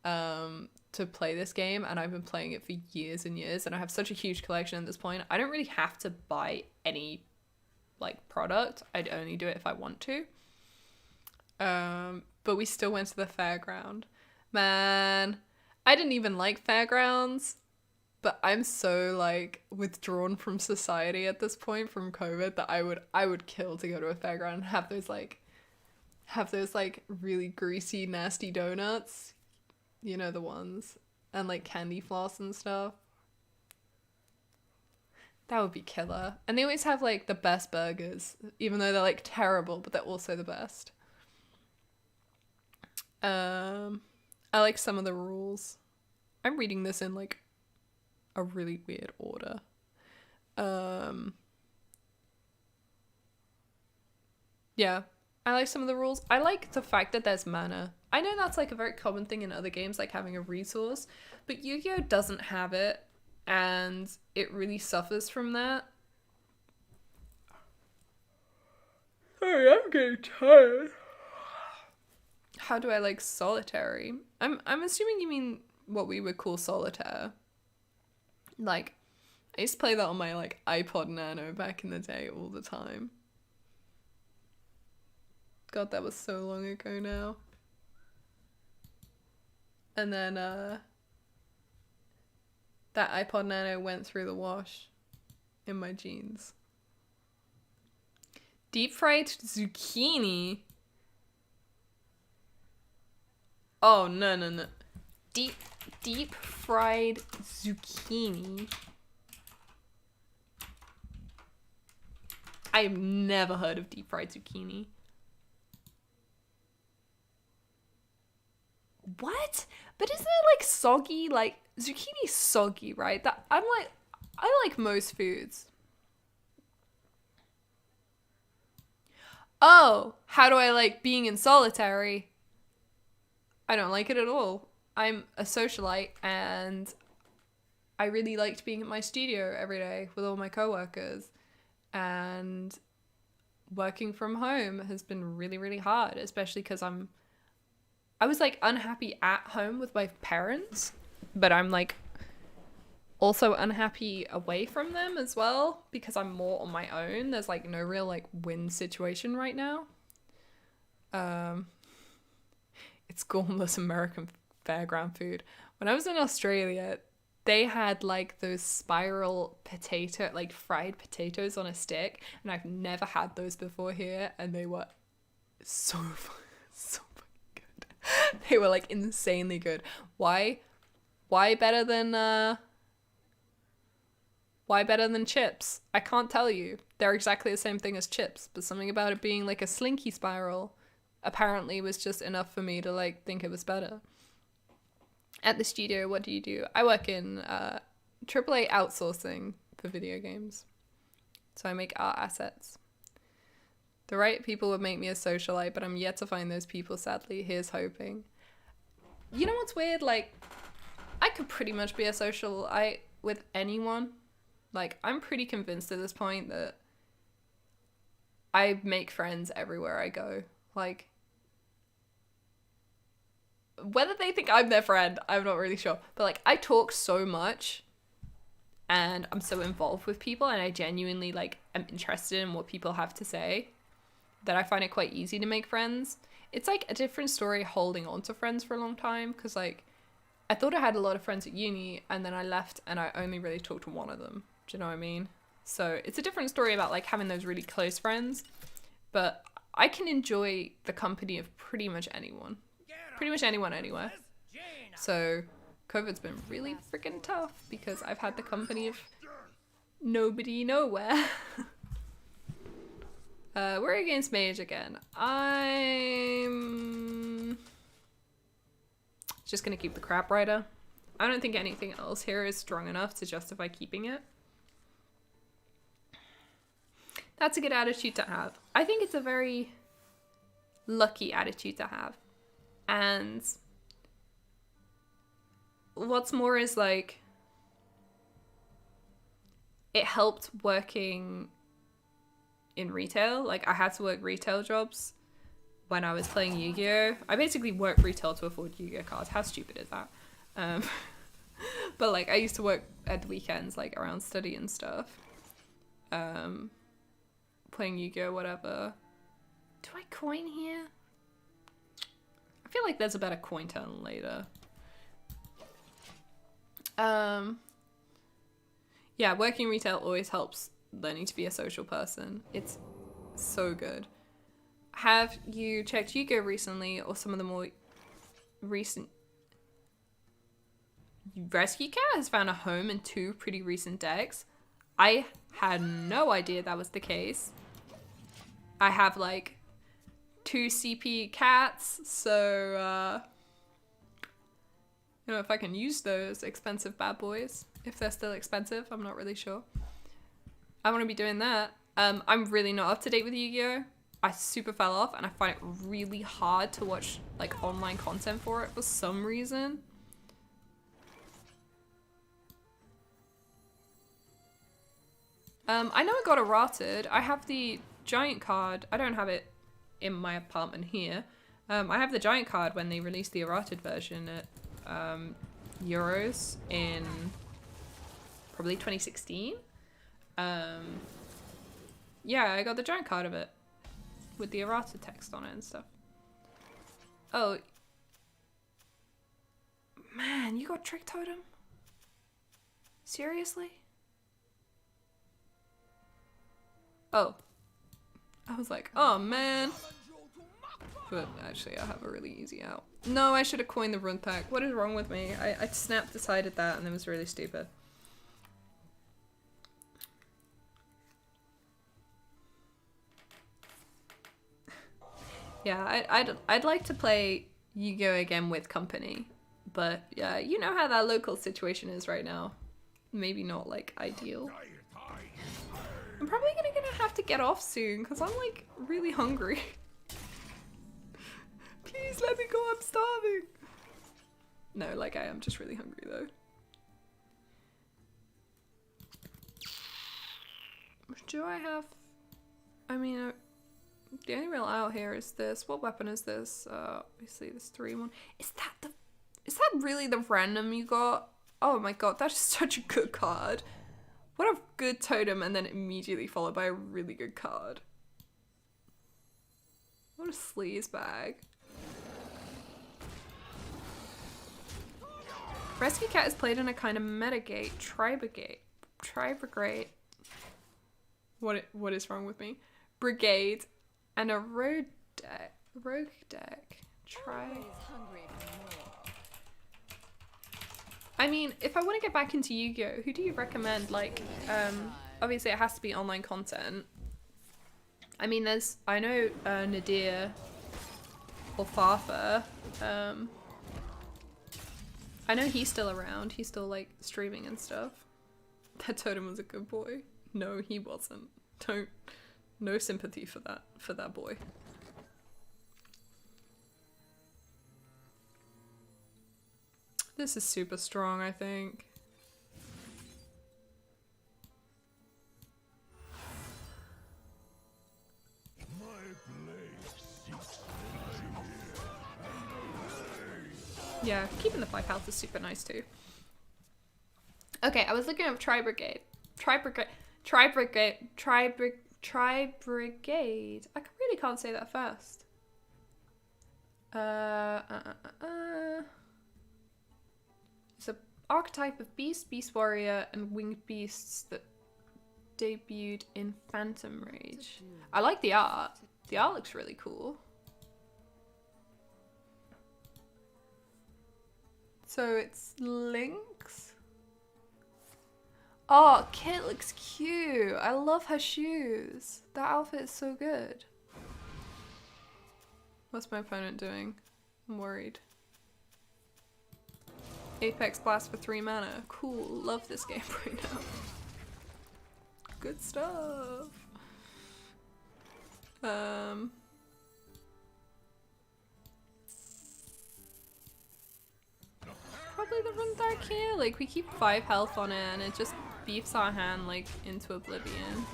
to play this game, and I've been playing it for years and years, and I have such a huge collection at this point, I don't really have to buy any like product. I'd only do it if I want to. But we still went to the fairground. Man, I didn't even like fairgrounds, but I'm so like withdrawn from society at this point from COVID that I would kill to go to a fairground and have those really greasy, nasty donuts. You know the ones. And like candy floss and stuff. That would be killer. And they always have like the best burgers, even though they're like terrible, but they're also the best. I like some of the rules. I'm reading this in like a really weird order. Yeah, I like some of the rules. I like the fact that there's mana. I know that's like a very common thing in other games, like having a resource, but Yu-Gi-Oh doesn't have it, and it really suffers from that. Sorry, I'm getting tired. How do I like solitary? I'm assuming you mean what we would call solitaire. Like, I used to play that on my like iPod Nano back in the day all the time. God, that was so long ago now. And then that iPod Nano went through the wash in my jeans. Deep fried zucchini. Oh, no. Deep fried zucchini. I've never heard of deep fried zucchini. What? But isn't it like soggy? Like, zucchini's soggy, right? I like most foods. Oh, how do I like being in solitary? I don't like it at all. I'm a socialite, and I really liked being at my studio every day with all my coworkers, and working from home has been really, really hard, especially because I was like unhappy at home with my parents, but I'm like also unhappy away from them as well because I'm more on my own. There's like no real like win situation right now. It's gormless American fairground food. When I was in Australia, they had like those spiral potato, like fried potatoes on a stick, and I've never had those before here, and they were so fucking good. They were like insanely good. Why better than chips? I can't tell you. They're exactly the same thing as chips, but something about it being like a slinky spiral apparently was just enough for me to like think it was better. At the studio, what do? I work in AAA outsourcing for video games. So I make art assets. The right people would make me a socialite, but I'm yet to find those people, sadly. Here's hoping. You know what's weird? Like, I could pretty much be a socialite with anyone. Like, I'm pretty convinced at this point that I make friends everywhere I go. Like, whether they think I'm their friend, I'm not really sure. But like, I talk so much and I'm so involved with people, and I genuinely like am interested in what people have to say, that I find it quite easy to make friends. It's like a different story holding on to friends for a long time, because like I thought I had a lot of friends at uni, and then I left and I only really talked to one of them. Do you know what I mean? So it's a different story about like having those really close friends, but I can enjoy the company of pretty much anyone. Pretty much anyone, anywhere. So COVID's been really freaking tough because I've had the company of nobody nowhere. We're against Mage again. I'm just gonna keep the Crab Rider. I don't think anything else here is strong enough to justify keeping it. That's a good attitude to have. I think it's a very lucky attitude to have. And what's more is like, it helped working in retail. Like, I had to work retail jobs when I was playing Yu-Gi-Oh! I basically worked retail to afford Yu-Gi-Oh! Cards. How stupid is that? But like, I used to work at the weekends, like around study and stuff. Playing Yu-Gi-Oh! Whatever. Do I coin here? I feel like there's a better coin turn later. Yeah, working retail always helps learning to be a social person. It's so good. Have you checked Yu-Gi-Oh! Recently, or some of the more recent? RescueCat has found a home in 2 pretty recent decks. I had no idea that was the case. I have like 2 CP cats, so you know, if I can use those expensive bad boys, if they're still expensive, I'm not really sure. I want to be doing that. I'm really not up to date with Yu-Gi-Oh! I super fell off, and I find it really hard to watch like online content for it for some reason. I know I got errated. I have the giant card. I don't have it in my apartment here. I have the giant card when they released the errated version at Euros in probably 2016. Yeah, I got the giant card of it with the errata text on it and stuff. Oh. Man, you got Trick Totem? Seriously? Oh. I was like, oh man. But actually, I have a really easy out. No, I should have coined the run pack. What is wrong with me? I snap decided that, and it was really stupid. Yeah, I'd like to play Yu-Gi-Oh! Again with company. But yeah, you know how that local situation is right now. Maybe not like ideal. I'm probably gonna have to get off soon because I'm like really hungry. Please let me go, I'm starving. No, like I am just really hungry though. Do I have... I mean, the only real out here is this. What weapon is this? Obviously this 3-1. Is that really the random you got? Oh my god, that is such a good card. What a good totem, and then immediately followed by a really good card. What a sleaze bag. RescueCat is played in a kind of metagate. Tri-brigade. What is wrong with me? Brigade and a rogue deck. I mean, if I want to get back into Yu-Gi-Oh, who do you recommend? Like, obviously it has to be online content. I mean, I know Nadir or Farfa. I know he's still around. He's still like streaming and stuff. That totem was a good boy. No, he wasn't. No sympathy for that boy. This is super strong, I think. Yeah, keeping the 5 health is super nice too. Okay, I was looking up Tri-brigade. Tri-brigade. I really can't say that fast. It's an archetype of beast, beast warrior, and winged beasts that debuted in Phantom Rage. I like the art. The art looks really cool. So it's Lynx. Oh, Kit looks cute. I love her shoes. That outfit is so good. What's my opponent doing? I'm worried. Apex Blast for 3 mana. Cool. Love this game right now. Good stuff. Probably the Run Dark here. Like, we keep 5 health on it and it just beefs our hand, like, into oblivion.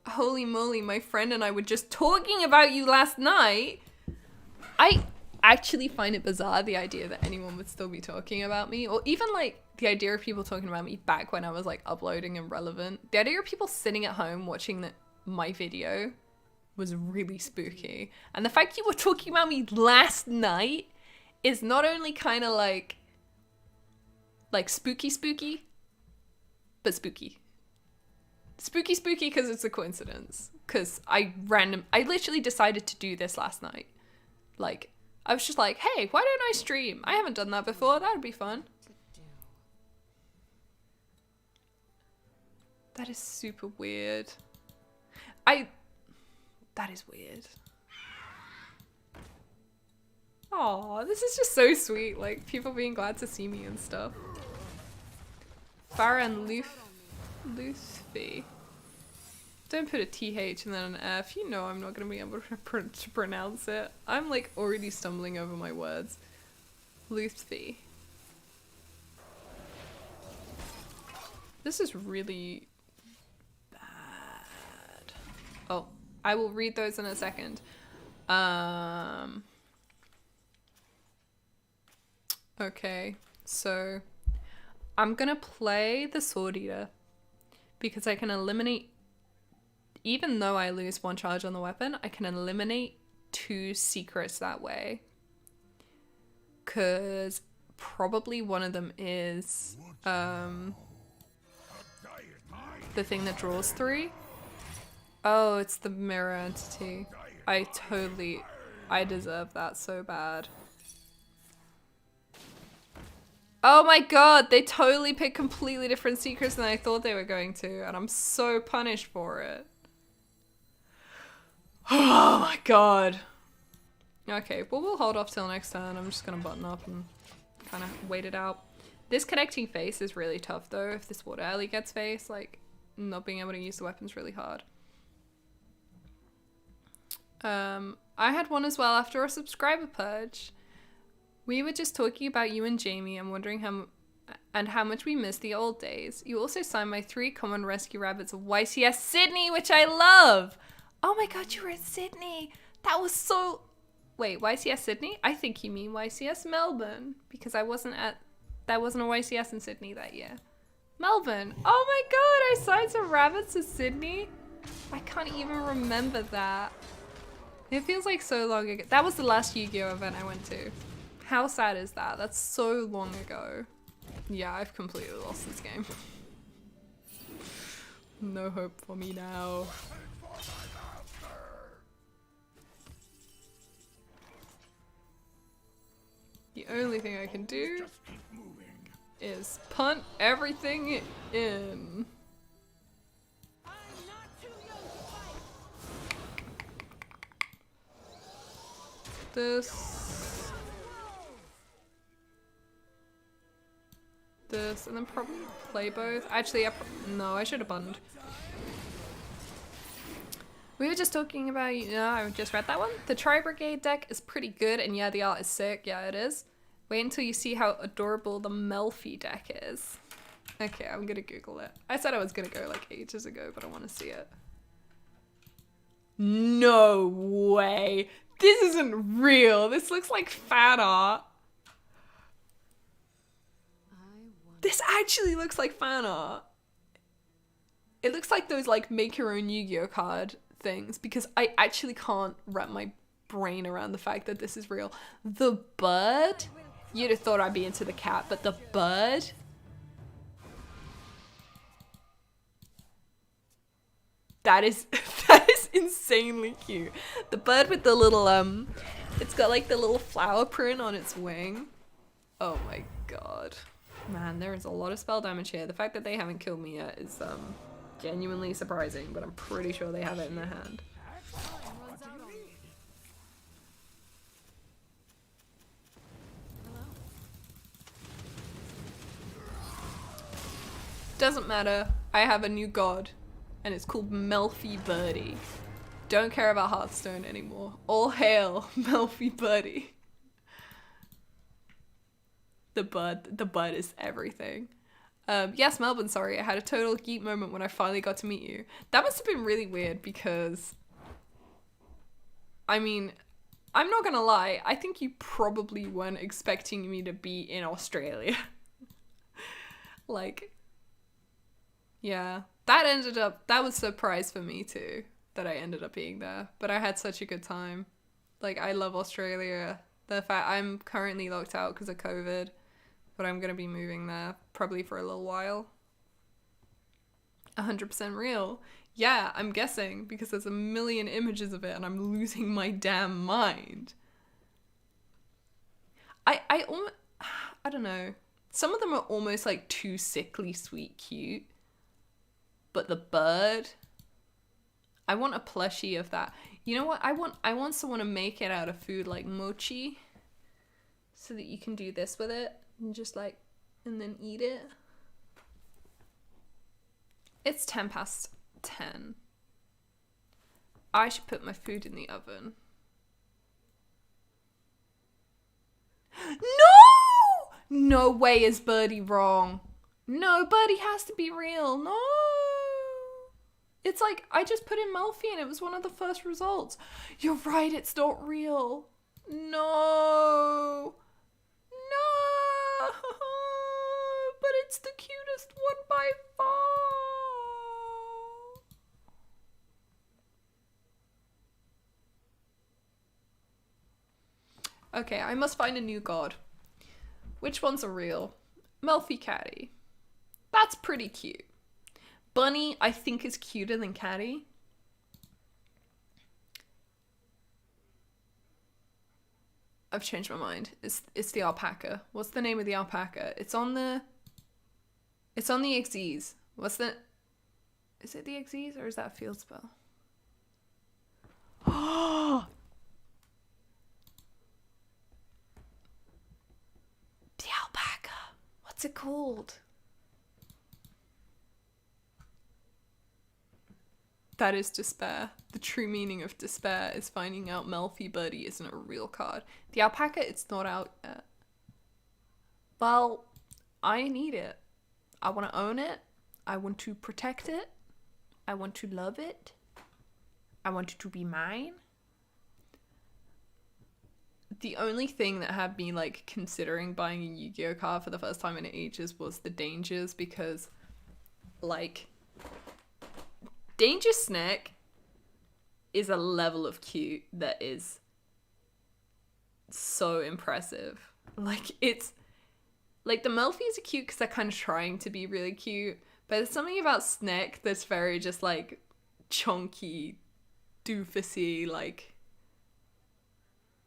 Holy moly, my friend and I were just talking about you last night. I actually find it bizarre, the idea that anyone would still be talking about me, or even like the idea of people talking about me back when I was like uploading and relevant. The idea of people sitting at home watching my video was really spooky. And the fact you were talking about me last night is not only kind of like spooky, but spooky. Spooky because it's a coincidence. Because I literally decided to do this last night. Like, I was just like, hey, why don't I stream? I haven't done that before. That would be fun. That is super weird. That is weird. Aw, this is just so sweet. Like, people being glad to see me and stuff. Farah and Luthfi. Don't put a TH and then an F. You know I'm not going to be able to pronounce it. I'm like already stumbling over my words. Luthfi. This is really bad. Oh, I will read those in a second. Okay, so I'm gonna play the Sword Eater because I can eliminate, even though I lose 1 charge on the weapon, I can eliminate 2 secrets that way. Cause probably one of them is the thing that draws 3. Oh, it's the mirror entity. I deserve that so bad. Oh my god, they totally picked completely different secrets than I thought they were going to, and I'm so punished for it. Oh my god. Okay, well, we'll hold off till next turn. I'm just gonna button up and kind of wait it out. This connecting face is really tough though. If this water alley gets face, like, not being able to use the weapon's really hard. I had one as well after a subscriber purge. We were just talking about you and Jamie and wondering how much we miss the old days. You also signed my 3 common rescue rabbits of YCS Sydney, which I love. Oh my god, you were in Sydney. That was so... Wait, YCS Sydney? I think you mean YCS Melbourne, because there wasn't a YCS in Sydney that year. Melbourne. Oh my god, I signed some rabbits to Sydney. I can't even remember that. It feels like so long ago. That was the last Yu-Gi-Oh event I went to. How sad is that? That's so long ago. Yeah, I've completely lost this game. No hope for me now. The only thing I can do is punt everything in. This, and then probably play both. Actually, no, I should have buttoned. We were just talking about, I just read that one. The Tri-Brigade deck is pretty good, and yeah, the art is sick. Yeah, it is. Wait until you see how adorable the Melfi deck is. Okay, I'm gonna Google it. I said I was gonna go like ages ago, but I want to see it. No way. This isn't real. This looks like fan art. This actually looks like fan art. It looks like those like make your own Yu-Gi-Oh card things, because I actually can't wrap my brain around the fact that this is real. The bird? You'd have thought I'd be into the cat, but the bird? That is insanely cute. The bird with the little It's got like the little flower print on its wing. Oh my god. Man, there is a lot of spell damage here. The fact that they haven't killed me yet is genuinely surprising, but I'm pretty sure they have it in their hand. Doesn't matter. I have a new god, and it's called Melfi Birdie. Don't care about Hearthstone anymore. All hail Melfi Birdie. The bud is everything. Yes, Melbourne, sorry. I had a total geek moment when I finally got to meet you. That must have been really weird because, I mean, I'm not gonna lie. I think you probably weren't expecting me to be in Australia. Like, yeah, that was a surprise for me too, that I ended up being there. But I had such a good time. Like, I love Australia. The fact I'm currently locked out because of COVID, but I'm gonna be moving there probably for a little while. 100% real. Yeah, I'm guessing because there's a million images of it and I'm losing my damn mind. I don't know. Some of them are almost like too sickly sweet cute. But the bird, I want a plushie of that. You know what? I want someone to make it out of food like mochi, so that you can do this with it and just like, and then eat it. It's 10:10. I should put my food in the oven. No! No way is Birdie wrong. No, Birdie has to be real. No! It's like, I just put in Melfi and it was one of the first results. You're right, it's not real. No! No! But it's the cutest one by far. Okay, I must find a new god. Which ones are real? Melfi Caddy. That's pretty cute. Bunny, I think, is cuter than Caddy. I've changed my mind. It's the alpaca. What's the name of the alpaca? It's on the Xyz. What's the... Is it the Xyz or is that a field spell? Oh! The alpaca. What's it called? That is despair. The true meaning of despair is finding out Melfi Birdie isn't a real card. The alpaca, it's not out yet. Well, I need it. I want to own it. I want to protect it. I want to love it. I want it to be mine. The only thing that had me like considering buying a Yu-Gi-Oh card for the first time in ages was the dangers, because like Danger Snack is a level of cute that is so impressive. Like, it's like the Melfies are cute because they're kind of trying to be really cute, but there's something about Snack that's very just like chunky, doofusy, like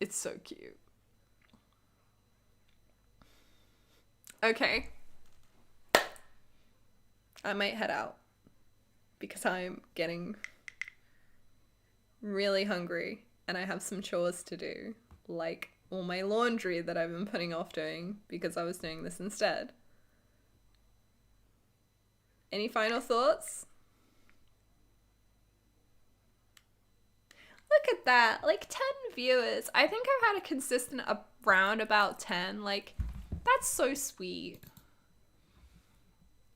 it's so cute. Okay, I might head out because I'm getting really hungry and I have some chores to do, like all my laundry that I've been putting off doing because I was doing this instead. Any final thoughts? Look at that, like 10 viewers. I think I've had a consistent around about 10. Like, that's so sweet.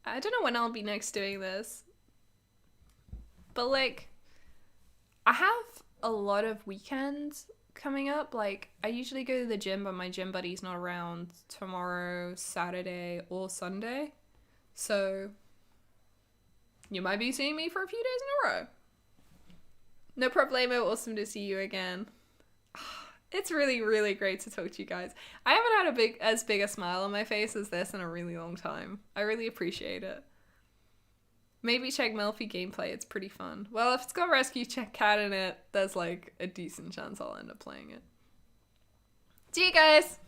I don't know when I'll be next doing this, but like, I have a lot of weekends coming up. Like, I usually go to the gym, but my gym buddy's not around tomorrow, Saturday, or Sunday. So you might be seeing me for a few days in a row. No problemo, awesome to see you again. It's really, really great to talk to you guys. I haven't had as big a smile on my face as this in a really long time. I really appreciate it. Maybe check Melfi gameplay, it's pretty fun. Well, if it's got RescueCat in it, there's like a decent chance I'll end up playing it. See you guys!